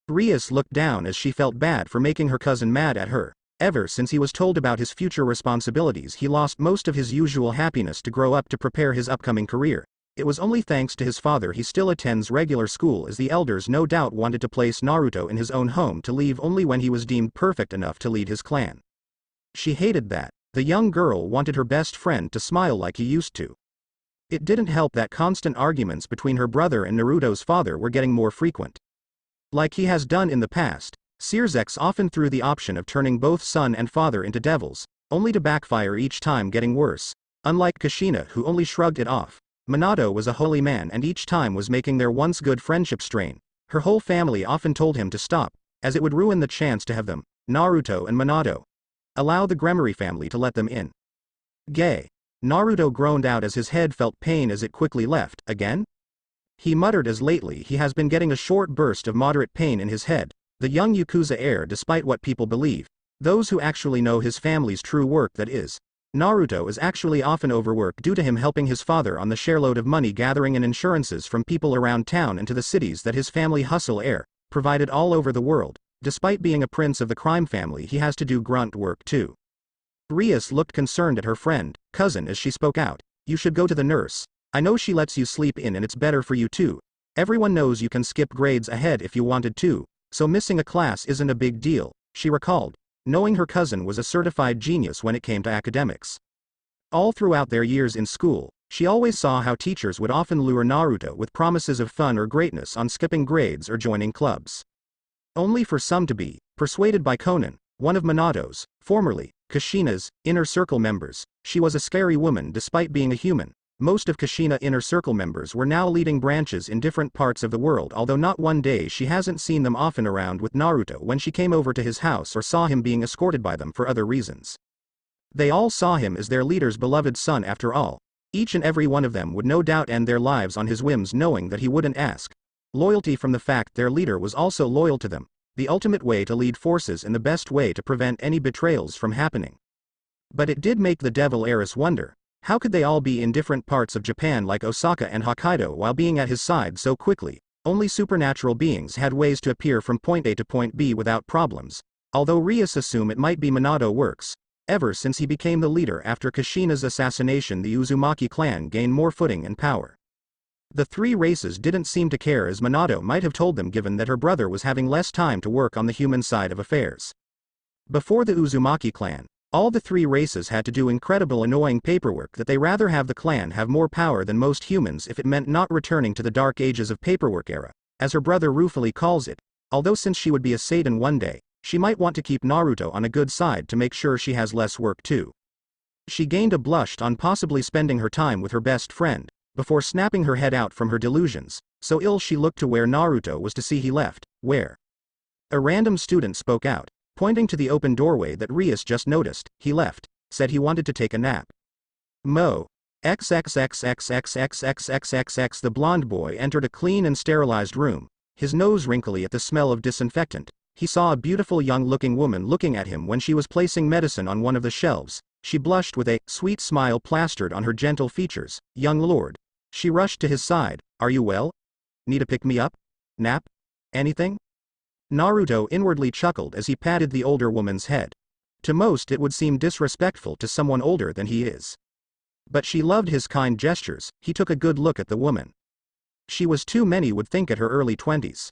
Rias looked down as she felt bad for making her cousin mad at her. Ever since he was told about his future responsibilities, he lost most of his usual happiness to grow up to prepare his upcoming career. It was only thanks to his father he still attends regular school, as the elders no doubt wanted to place Naruto in his own home to leave only when he was deemed perfect enough to lead his clan. She hated that. The young girl wanted her best friend to smile like he used to. It didn't help that constant arguments between her brother and Naruto's father were getting more frequent. Like he has done in the past, Sirzex often threw the option of turning both son and father into devils, only to backfire each time, getting worse. Unlike Kushina, who only shrugged it off, Minato was a holy man and each time was making their once good friendship strain. Her whole family often told him to stop, as it would ruin the chance to have them. Naruto and Minato. Allow the Gremory family to let them in. Gay. Naruto groaned out as his head felt pain as it quickly left. Again? He muttered as lately he has been getting a short burst of moderate pain in his head, the young Yakuza heir despite what people believe. Those who actually know his family's true work, that is. Naruto is actually often overworked due to him helping his father on the shareload of money gathering and insurances from people around town and to the cities that his family hustle heir, provided all over the world. Despite being a prince of the crime family, he has to do grunt work too. Rias looked concerned at her friend, cousin, as she spoke out. You should go to the nurse. I know she lets you sleep in and it's better for you too. Everyone knows you can skip grades ahead if you wanted to, so missing a class isn't a big deal, she recalled, knowing her cousin was a certified genius when it came to academics. All throughout their years in school, she always saw how teachers would often lure Naruto with promises of fun or greatness on skipping grades or joining clubs. Only for some to be persuaded by Conan, one of Minato's, formerly Kushina's, inner circle members. She was a scary woman despite being a human. Most of Kushina inner circle members were now leading branches in different parts of the world, although not one day she hasn't seen them often around with Naruto when she came over to his house or saw him being escorted by them for other reasons. They all saw him as their leader's beloved son after all. Each and every one of them would no doubt end their lives on his whims knowing that he wouldn't ask. Loyalty from the fact their leader was also loyal to them. The ultimate way to lead forces and the best way to prevent any betrayals from happening. But it did make the devil heiress wonder, how could they all be in different parts of Japan like Osaka and Hokkaido while being at his side so quickly? Only supernatural beings had ways to appear from point A to point B without problems, although Rias assumed it might be Minato works. Ever since he became the leader after Kushina's assassination, the Uzumaki clan gained more footing and power. The three races didn't seem to care, as Minato might have told them, given that her brother was having less time to work on the human side of affairs. Before the Uzumaki clan, all the three races had to do incredible annoying paperwork that they rather have the clan have more power than most humans if it meant not returning to the dark ages of paperwork era, as her brother ruefully calls it, although since she would be a Satan one day, she might want to keep Naruto on a good side to make sure she has less work too. She gained a blush on possibly spending her time with her best friend, before snapping her head out from her delusions, so ill she looked to where Naruto was to see he left, where? A random student spoke out, pointing to the open doorway that Rias just noticed. He left, said he wanted to take a nap. Mo. XXXXXXXXXX. The blonde boy entered a clean and sterilized room, his nose wrinkly at the smell of disinfectant. He saw a beautiful young-looking woman looking at him when she was placing medicine on one of the shelves. She blushed with a sweet smile plastered on her gentle features. Young lord. She rushed to his side. Are you well? Need a pick-me-up? Nap? Anything? Naruto inwardly chuckled as he patted the older woman's head. To most it would seem disrespectful to someone older than he is. But she loved his kind gestures. He took a good look at the woman. She was too many would think at her early 20s.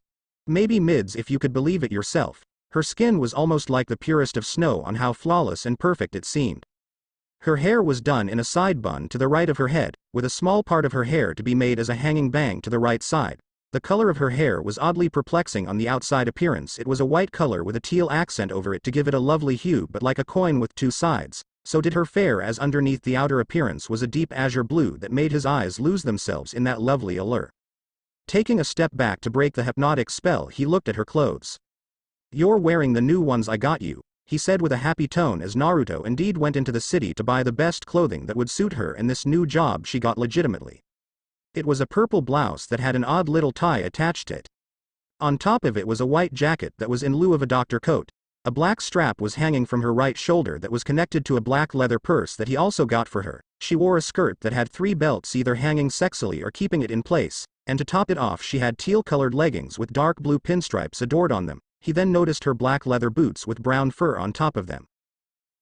Maybe mids if you could believe it yourself. Her skin was almost like the purest of snow on how flawless and perfect it seemed. Her hair was done in a side bun to the right of her head, with a small part of her hair to be made as a hanging bang to the right side. The color of her hair was oddly perplexing on the outside appearance. It was a white color with a teal accent over it to give it a lovely hue, but like a coin with two sides. So did her fair, as underneath the outer appearance was a deep azure blue that made his eyes lose themselves in that lovely allure. Taking a step back to break the hypnotic spell, he looked at her clothes. You're wearing the new ones I got you, he said with a happy tone as Naruto indeed went into the city to buy the best clothing that would suit her in this new job she got legitimately. It was a purple blouse that had an odd little tie attached to it. On top of it was a white jacket that was in lieu of a doctor coat. A black strap was hanging from her right shoulder that was connected to a black leather purse that he also got for her. She wore a skirt that had 3 belts either hanging sexily or keeping it in place, and to top it off she had teal-colored leggings with dark blue pinstripes adored on them. He then noticed her black leather boots with brown fur on top of them.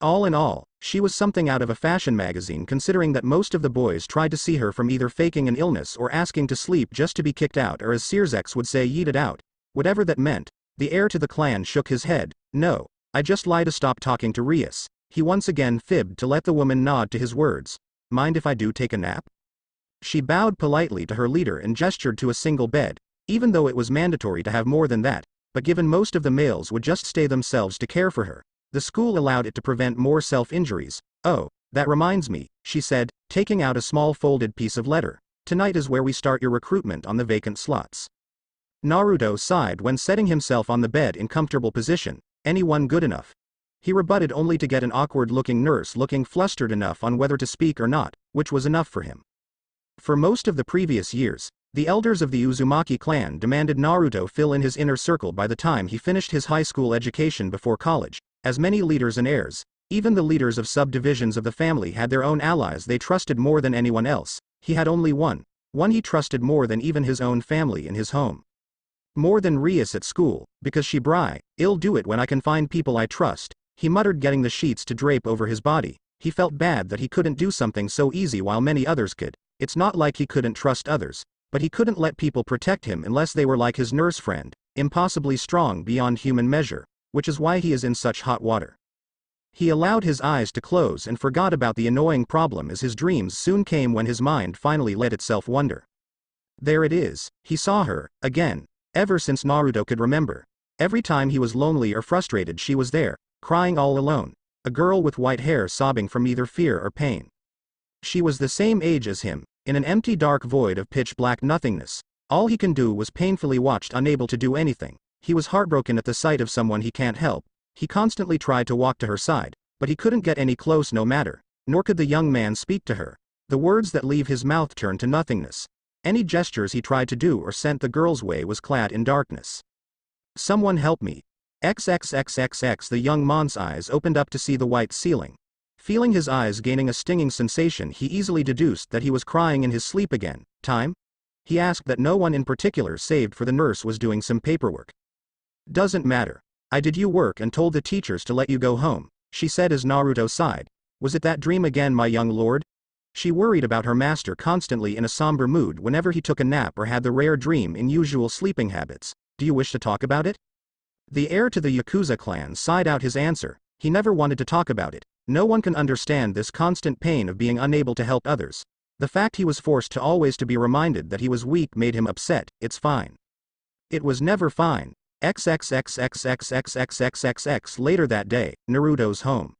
All in all, she was something out of a fashion magazine, considering that most of the boys tried to see her from either faking an illness or asking to sleep just to be kicked out, or as Searsex would say, yeeted out. Whatever that meant. The heir to the clan shook his head. No, I just lied to stop talking to Rias. He once again fibbed to let the woman nod to his words. Mind if I do take a nap? She bowed politely to her leader and gestured to a single bed, even though it was mandatory to have more than that, but given most of the males would just stay themselves to care for her, the school allowed it to prevent more self-injuries. Oh, that reminds me, she said, taking out a small folded piece of letter. Tonight is where we start your recruitment on the vacant slots. Naruto sighed when setting himself on the bed in comfortable position. Anyone good enough? He rebutted only to get an awkward-looking nurse looking flustered enough on whether to speak or not, which was enough for him. For most of the previous years, the elders of the Uzumaki clan demanded Naruto fill in his inner circle by the time he finished his high school education before college. As many leaders and heirs, even the leaders of subdivisions of the family had their own allies they trusted more than anyone else. He had only one he trusted more than even his own family in his home. More than Rias at school, because she bri, I'll do it when I can find people I trust, he muttered, getting the sheets to drape over his body. He felt bad that he couldn't do something so easy while many others could. It's not like he couldn't trust others, but he couldn't let people protect him unless they were like his nurse friend, impossibly strong beyond human measure, which is why he is in such hot water. He allowed his eyes to close and forgot about the annoying problem as his dreams soon came when his mind finally let itself wander. There it is, he saw her, again. Ever since Naruto could remember. Every time he was lonely or frustrated she was there, crying all alone. A girl with white hair sobbing from either fear or pain. She was the same age as him, in an empty dark void of pitch-black nothingness. All he can do was painfully watched, unable to do anything. He was heartbroken at the sight of someone he can't help. He constantly tried to walk to her side, but he couldn't get any close no matter, nor could the young man speak to her. The words that leave his mouth turned to nothingness. Any gestures he tried to do or sent the girl's way was clad in darkness. Someone help me. XXXXX. The young man's eyes opened up to see the white ceiling. Feeling his eyes gaining a stinging sensation, he easily deduced that he was crying in his sleep again. Time? He asked that no one in particular saved for the nurse was doing some paperwork. Doesn't matter. I did you work and told the teachers to let you go home, she said as Naruto sighed. Was it that dream again, my young lord? She worried about her master, constantly in a somber mood whenever he took a nap or had the rare dream in usual sleeping habits. Do you wish to talk about it? The heir to the Yakuza clan sighed out his answer. He never wanted to talk about it. No one can understand this constant pain of being unable to help others. The fact he was forced to always to be reminded that he was weak made him upset. It's fine. It was never fine. XXXXXXXXXXX. Later that day, Naruto's home.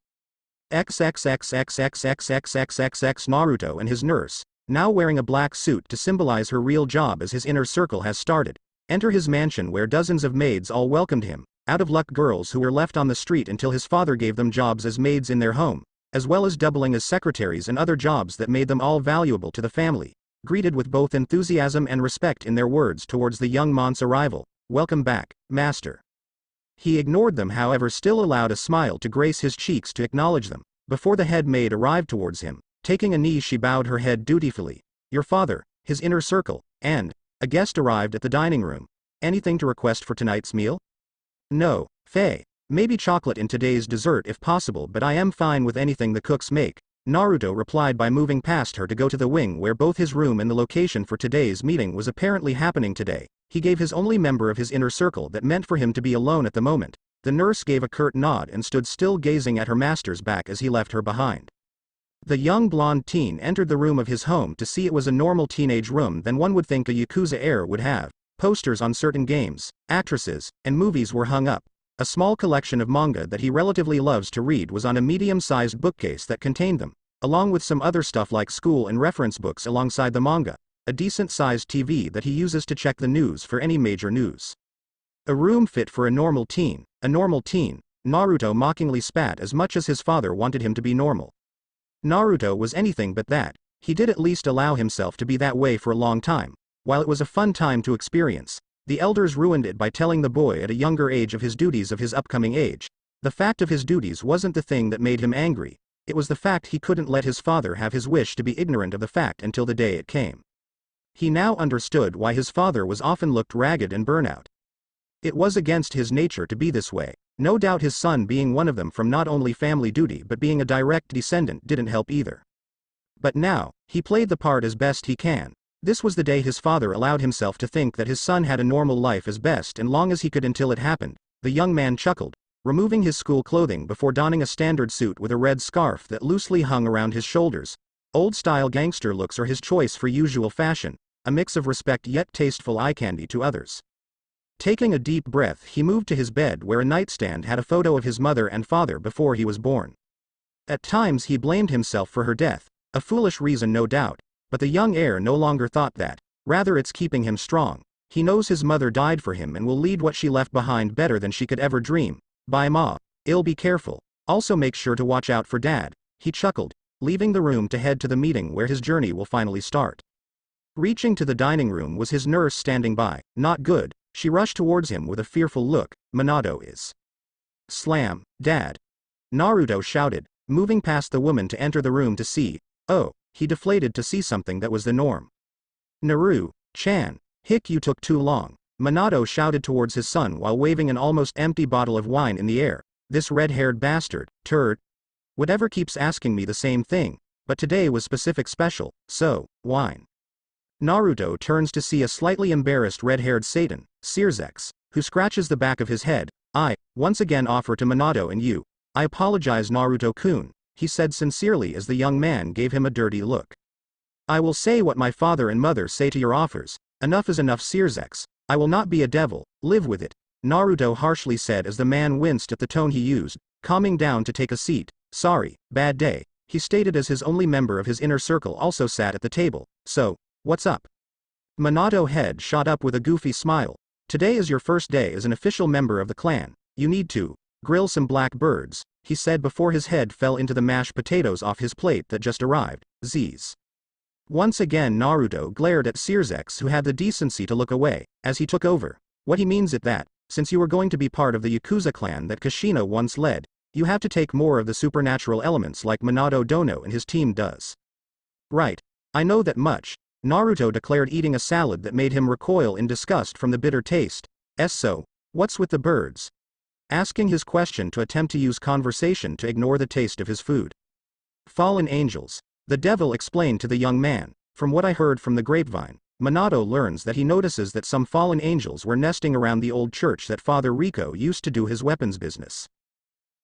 XXXXXXXXXX. Naruto and his nurse, now wearing a black suit to symbolize her real job as his inner circle has started, enter his mansion where dozens of maids all welcomed him, out-of-luck girls who were left on the street until his father gave them jobs as maids in their home, as well as doubling as secretaries and other jobs that made them all valuable to the family, greeted with both enthusiasm and respect in their words towards the young man's arrival. Welcome back, master. He ignored them, however, still allowed a smile to grace his cheeks to acknowledge them. Before the head maid arrived towards him, taking a knee, she bowed her head dutifully. Your father, his inner circle, and a guest arrived at the dining room. Anything to request for tonight's meal? No, Faye. Maybe chocolate in today's dessert if possible, but I am fine with anything the cooks make. Naruto replied by moving past her to go to the wing where both his room and the location for today's meeting was apparently happening today. He gave his only member of his inner circle that meant for him to be alone at the moment. The nurse gave a curt nod and stood still gazing at her master's back as he left her behind. The young blonde teen entered the room of his home to see it was a normal teenage room than one would think a Yakuza heir would have. Posters on certain games, actresses, and movies were hung up. A small collection of manga that he relatively loves to read was on a medium-sized bookcase that contained them, along with some other stuff like school and reference books alongside the manga. A decent-sized TV that he uses to check the news for any major news. A room fit for a normal teen. A normal teen. Naruto mockingly spat as much as his father wanted him to be normal. Naruto was anything but that. He did at least allow himself to be that way for a long time. While it was a fun time to experience, the elders ruined it by telling the boy at a younger age of his duties of his upcoming age. The fact of his duties wasn't the thing that made him angry. It was the fact he couldn't let his father have his wish to be ignorant of the fact until the day it came. He now understood why his father was often looked ragged and burnout. It was against his nature to be this way. No doubt his son being one of them from not only family duty but being a direct descendant didn't help either. But now, he played the part as best he can. This was the day his father allowed himself to think that his son had a normal life as best and long as he could until it happened. The young man chuckled, removing his school clothing before donning a standard suit with a red scarf that loosely hung around his shoulders. Old-style gangster looks are his choice for usual fashion, a mix of respect yet tasteful eye candy to others. Taking a deep breath, he moved to his bed where a nightstand had a photo of his mother and father before he was born. At times he blamed himself for her death, a foolish reason no doubt, but the young heir no longer thought that. Rather, it's keeping him strong. He knows his mother died for him and will lead what she left behind better than she could ever dream. Bye ma. I'll be careful. Also make sure to watch out for dad, he chuckled, leaving the room to head to the meeting where his journey will finally start. Reaching to the dining room was his nurse standing by. Not good. She rushed towards him with a fearful look. Minato is. Slam, Dad. Naruto shouted, moving past the woman to enter the room to see. Oh, he deflated to see something that was the norm. Naru-chan. Hick, you took too long. Minato shouted towards his son while waving an almost empty bottle of wine in the air. This red-haired bastard, turd. Whatever keeps asking me the same thing, but today was specific special, so, wine. Naruto turns to see a slightly embarrassed red-haired Satan, Xenovia, who scratches the back of his head. I, once again offer to Minato and you. I apologize Naruto-kun, he said sincerely as the young man gave him a dirty look. I will say what my father and mother say to your offers. Enough is enough Xenovia. I will not be a devil, live with it. Naruto harshly said as the man winced at the tone he used, calming down to take a seat. Sorry, bad day, he stated as his only member of his inner circle also sat at the table. So, what's up? Minato head shot up with a goofy smile. Today is your first day as an official member of the clan. You need to grill some black birds, he said before his head fell into the mashed potatoes off his plate that just arrived. Z's. Once again Naruto glared at Xenovia, who had the decency to look away, as he took over. What he means is that, since you are going to be part of the Yakuza clan that Kushina once led, you have to take more of the supernatural elements like Minato Dono and his team does. Right. I know that much, Naruto declared, eating a salad that made him recoil in disgust from the bitter taste. So, what's with the birds? Asking his question to attempt to use conversation to ignore the taste of his food. Fallen angels. The devil explained to the young man. From what I heard from the grapevine, Minato learns that he notices that some fallen angels were nesting around the old church that Father Rico used to do his weapons business.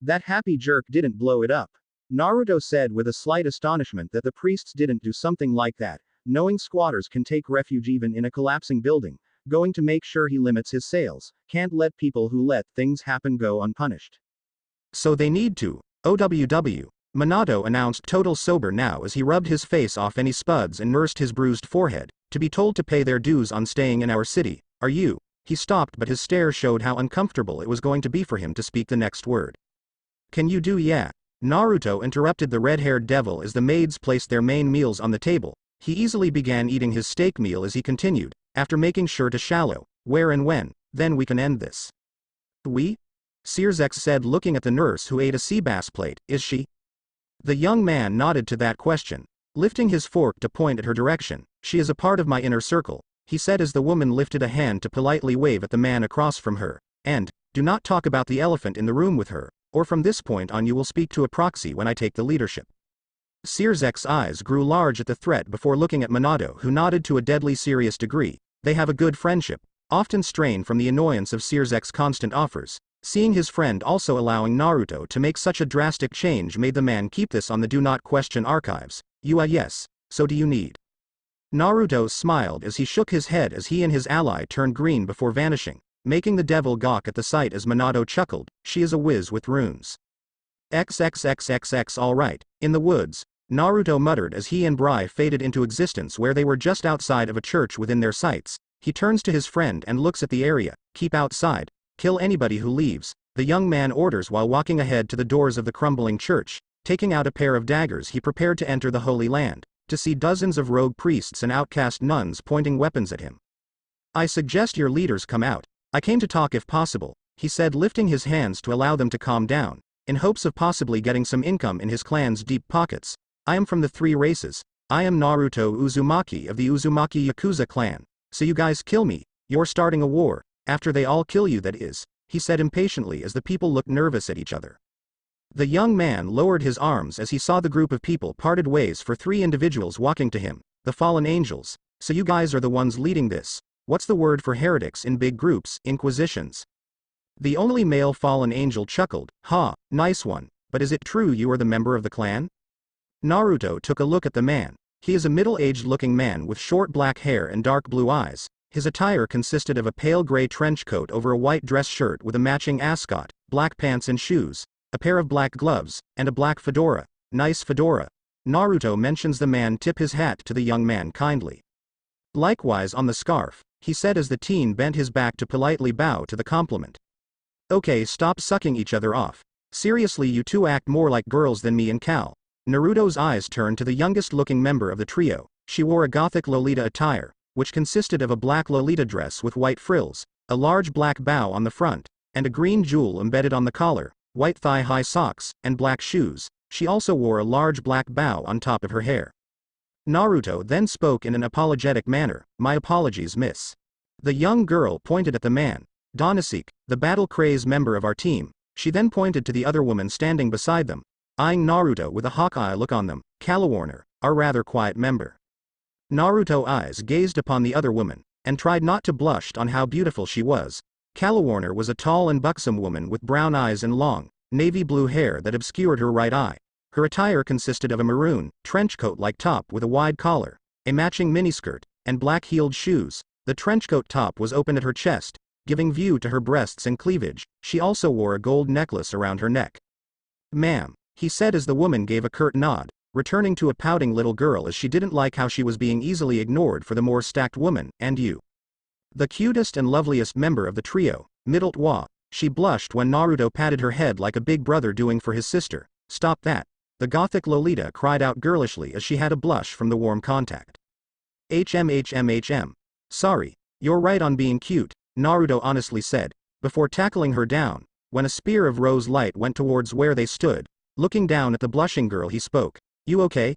That happy jerk didn't blow it up. Naruto said with a slight astonishment that the priests didn't do something like that, knowing squatters can take refuge even in a collapsing building, going to make sure he limits his sales, can't let people who let things happen go unpunished. So they need to. OWW. Minato announced total sober now as he rubbed his face off any spuds and nursed his bruised forehead, to be told to pay their dues on staying in our city. Are you? He stopped but his stare showed how uncomfortable it was going to be for him to speak the next word. Can you do yeah? Naruto interrupted the red-haired devil as the maids placed their main meals on the table. He easily began eating his steak meal as he continued, after making sure to shallow, where and when, then we can end this. We? Xenovia said looking at the nurse who ate a sea bass plate, is she? The young man nodded to that question, lifting his fork to point at her direction. She is a part of my inner circle, he said as the woman lifted a hand to politely wave at the man across from her, and, do not talk about the elephant in the room with her, or from this point on you will speak to a proxy when I take the leadership. Xerovia's eyes grew large at the threat before looking at Minato, who nodded to a deadly serious degree. They have a good friendship, often strained from the annoyance of Xerovia's constant offers. Seeing his friend also allowing Naruto to make such a drastic change made the man keep this on the do not question archives. Yes, so do you need? Naruto smiled as he shook his head as he and his ally turned green before vanishing, making the devil gawk at the sight as Minato chuckled, she is a whiz with runes. XXXXX alright, in the woods, Naruto muttered as he and Brai faded into existence where they were just outside of a church within their sights. He turns to his friend and looks at the area, keep outside, kill anybody who leaves, the young man orders while walking ahead to the doors of the crumbling church. Taking out a pair of daggers he prepared to enter the Holy Land, to see dozens of rogue priests and outcast nuns pointing weapons at him. I suggest your leaders come out. I came to talk if possible, he said lifting his hands to allow them to calm down, in hopes of possibly getting some income in his clan's deep pockets. I am from the three races. I am Naruto Uzumaki of the Uzumaki Yakuza clan. So you guys kill me, you're starting a war, after they all kill you that is, he said impatiently as the people looked nervous at each other. The young man lowered his arms as he saw the group of people parted ways for three individuals walking to him, the fallen angels. So you guys are the ones leading this. What's the word for heretics in big groups? Inquisitions. The only male fallen angel chuckled, ha, nice one, but is it true you are the member of the clan? Naruto took a look at the man. He is a middle-aged looking man with short black hair and dark blue eyes. His attire consisted of a pale gray trench coat over a white dress shirt with a matching ascot, black pants and shoes, a pair of black gloves, and a black fedora. Nice fedora. Naruto mentions the man tip his hat to the young man kindly. Likewise on the scarf, he said as the teen bent his back to politely bow to the compliment. Okay, stop sucking each other off. Seriously, you two act more like girls than me and Cal. Naruto's eyes turned to the youngest looking member of the trio. She wore a gothic Lolita attire, which consisted of a black Lolita dress with white frills, a large black bow on the front, and a green jewel embedded on the collar, white thigh-high socks, and black shoes. She also wore a large black bow on top of her hair. Naruto then spoke in an apologetic manner. My apologies, miss. The young girl pointed at the man. Donasek, the battle-crazed member of our team. She then pointed to the other woman standing beside them, eyeing Naruto with a hawk-eye look on them. Calawarner, our rather quiet member. Naruto's eyes gazed upon the other woman, and tried not to blush on how beautiful she was. Calawarner was a tall and buxom woman with brown eyes and long, navy blue hair that obscured her right eye. Her attire consisted of a maroon, trenchcoat-like top with a wide collar, a matching miniskirt, and black-heeled shoes. The trenchcoat top was open at her chest, giving view to her breasts and cleavage. She also wore a gold necklace around her neck. Ma'am, he said as the woman gave a curt nod, returning to a pouting little girl as she didn't like how she was being easily ignored for the more stacked woman. And you? The cutest and loveliest member of the trio, middled Wa. She blushed when Naruto patted her head like a big brother doing for his sister. Stop that. The gothic Lolita cried out girlishly as she had a blush from the warm contact. HMHMHM. Sorry, you're right on being cute, Naruto honestly said, before tackling her down. When a spear of rose light went towards where they stood, looking down at the blushing girl, he spoke. You okay?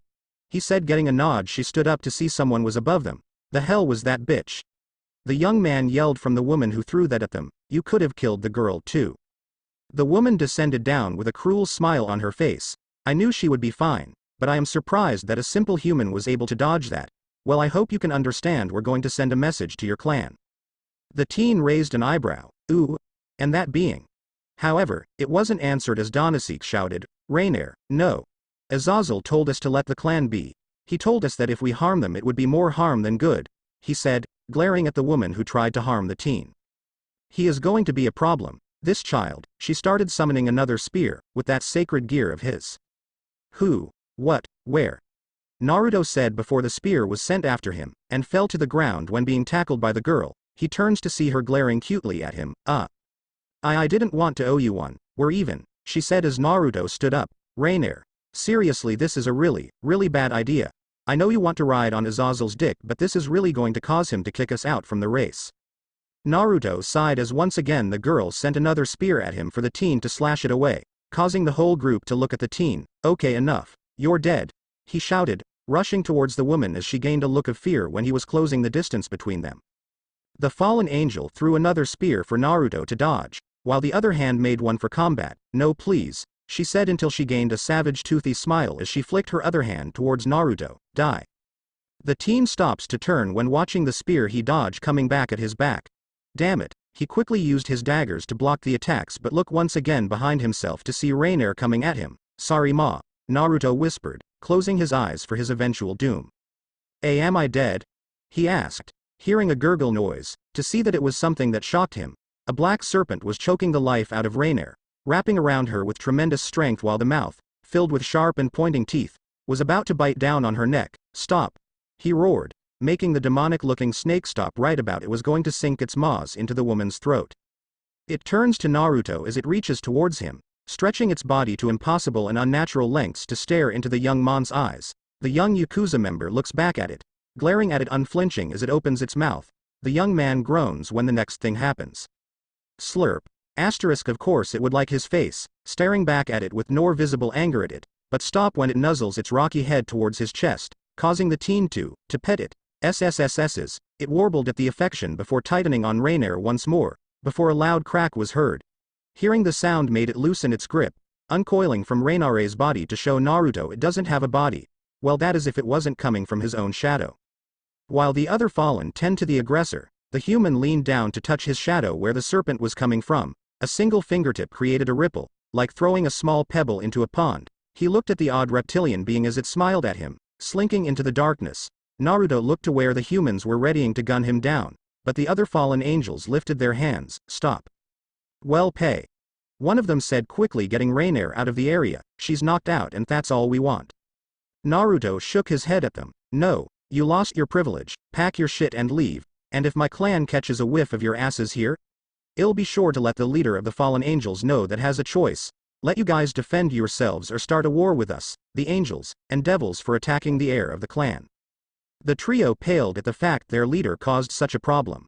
He said, getting a nod. She stood up to see someone was above them. The hell was that bitch? The young man yelled from the woman who threw that at them. You could have killed the girl too. The woman descended down with a cruel smile on her face. I knew she would be fine, but I am surprised that a simple human was able to dodge that. Well, I hope you can understand we're going to send a message to your clan. The teen raised an eyebrow. Ooh, and that being. However, it wasn't answered as Donasek shouted, Rainier, no. Azazel told us to let the clan be. He told us that if we harm them it would be more harm than good, he said, glaring at the woman who tried to harm the teen. He is going to be a problem. This child. She started summoning another spear, with that sacred gear of his. Who? What? Where? Naruto said before the spear was sent after him, and fell to the ground when being tackled by the girl. He turns to see her glaring cutely at him. I didn't want to owe you one. We're even, she said as Naruto stood up. Rainier. Seriously, this is a really, really bad idea. I know you want to ride on Azazel's dick, but this is really going to cause him to kick us out from the race. Naruto sighed as once again the girl sent another spear at him for the teen to slash it away, causing the whole group to look at the teen. Okay, enough. You're dead. He shouted, rushing towards the woman as she gained a look of fear when he was closing the distance between them. The fallen angel threw another spear for Naruto to dodge, while the other hand made one for combat. No please, she said until she gained a savage toothy smile as she flicked her other hand towards Naruto. Die. The teen stops to turn when watching the spear he dodged coming back at his back. Damn it, he quickly used his daggers to block the attacks but looked once again behind himself to see Rainier coming at him. Sorry ma, Naruto whispered, closing his eyes for his eventual doom. Am I dead? He asked, hearing a gurgle noise, to see that it was something that shocked him. A black serpent was choking the life out of Rainier, wrapping around her with tremendous strength while the mouth, filled with sharp and pointing teeth, was about to bite down on her neck. Stop! He roared, making the demonic-looking snake stop right about it was going to sink its maws into the woman's throat. It turns to Naruto as it reaches towards him, stretching its body to impossible and unnatural lengths to stare into the young man's eyes. The young Yakuza member looks back at it, glaring at it unflinching as it opens its mouth. The young man groans when the next thing happens. Slurp. Asterisk, of course it would like his face, staring back at it with no visible anger at it, but stop when it nuzzles its rocky head towards his chest, causing the teen to pet it. SSSS's, it warbled at the affection before tightening on Rainier once more, before a loud crack was heard. Hearing the sound made it loosen its grip, uncoiling from Rainier's body to show Naruto it doesn't have a body. Well, that is if it wasn't coming from his own shadow. While the other fallen tend to the aggressor, the human leaned down to touch his shadow where the serpent was coming from. A single fingertip created a ripple, like throwing a small pebble into a pond. He looked at the odd reptilian being as it smiled at him, slinking into the darkness. Naruto looked to where the humans were readying to gun him down, but the other fallen angels lifted their hands. Stop. Well, pay. One of them said quickly, getting Rainier out of the area. She's knocked out and that's all we want. Naruto shook his head at them. No, you lost your privilege, pack your shit and leave, and if my clan catches a whiff of your asses here, I'll be sure to let the leader of the fallen angels know that has a choice. Let you guys defend yourselves or start a war with us, the angels, and devils for attacking the heir of the clan. The trio paled at the fact their leader caused such a problem.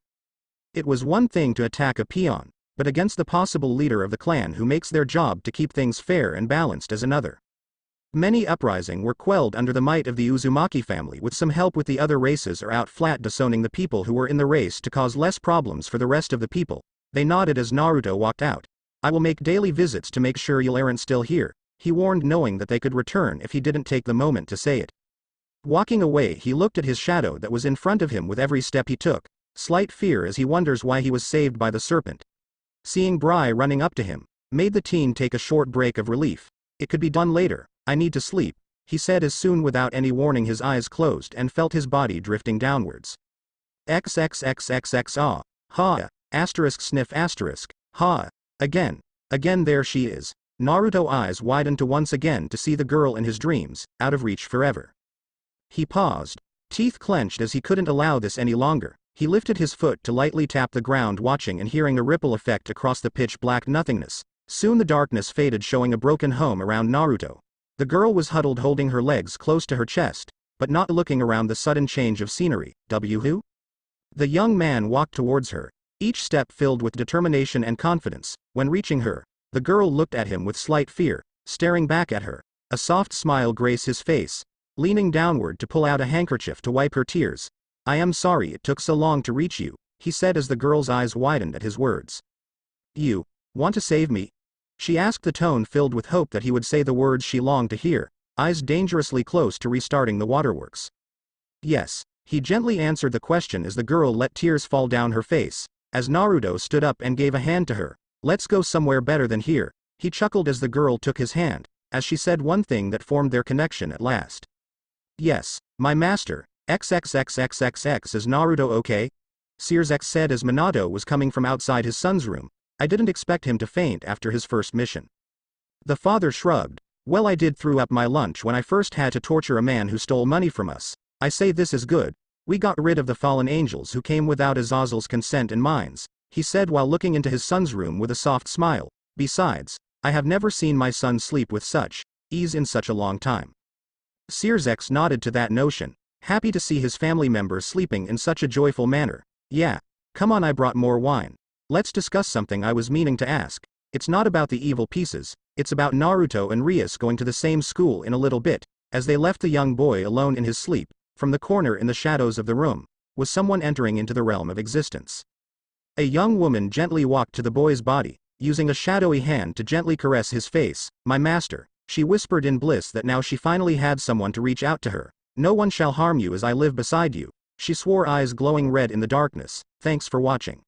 It was one thing to attack a peon, but against the possible leader of the clan who makes their job to keep things fair and balanced as another. Many uprisings were quelled under the might of the Uzumaki family with some help with the other races or out flat disowning the people who were in the race to cause less problems for the rest of the people. They nodded as Naruto walked out. I will make daily visits to make sure you aren't still here, he warned, knowing that they could return if he didn't take the moment to say it. Walking away, he looked at his shadow that was in front of him with every step he took, slight fear as he wonders why he was saved by the serpent. Seeing Brai running up to him, made the teen take a short break of relief. It could be done later, I need to sleep, he said as soon without any warning his eyes closed and felt his body drifting downwards. XXXXX ah, ha, asterisk sniff asterisk, ha, again there she is. Naruto eyes widened to once again to see the girl in his dreams, out of reach forever. He paused, teeth clenched as he couldn't allow this any longer. He lifted his foot to lightly tap the ground, watching and hearing a ripple effect across the pitch-black nothingness. Soon the darkness faded, showing a broken home around Naruto. The girl was huddled, holding her legs close to her chest, but not looking around the sudden change of scenery. Who? The young man walked towards her, each step filled with determination and confidence. When reaching her, the girl looked at him with slight fear, staring back at her. A soft smile graced his face, leaning downward to pull out a handkerchief to wipe her tears. I am sorry it took so long to reach you, he said as the girl's eyes widened at his words. You want to save me? She asked, the tone filled with hope that he would say the words she longed to hear, eyes dangerously close to restarting the waterworks. Yes, he gently answered the question as the girl let tears fall down her face. As Naruto stood up and gave a hand to her, let's go somewhere better than here, he chuckled as the girl took his hand, as she said one thing that formed their connection at last. Yes, my master, XXXXXX, is Naruto okay? Sears said as Minato was coming from outside his son's room. I didn't expect him to faint after his first mission. The father shrugged. Well, I did throw up my lunch when I first had to torture a man who stole money from us. I say this is good. We got rid of the fallen angels who came without Azazel's consent and mines, he said while looking into his son's room with a soft smile. Besides, I have never seen my son sleep with such ease in such a long time. Sears nodded to that notion, happy to see his family members sleeping in such a joyful manner. Yeah, come on, I brought more wine. Let's discuss something I was meaning to ask. It's not about the evil pieces, it's about Naruto and Rias going to the same school in a little bit. As they left the young boy alone in his sleep, from the corner in the shadows of the room, was someone entering into the realm of existence. A young woman gently walked to the boy's body, using a shadowy hand to gently caress his face. My master, she whispered in bliss that now she finally had someone to reach out to her. No one shall harm you as I live beside you, she swore, eyes glowing red in the darkness. Thanks for watching.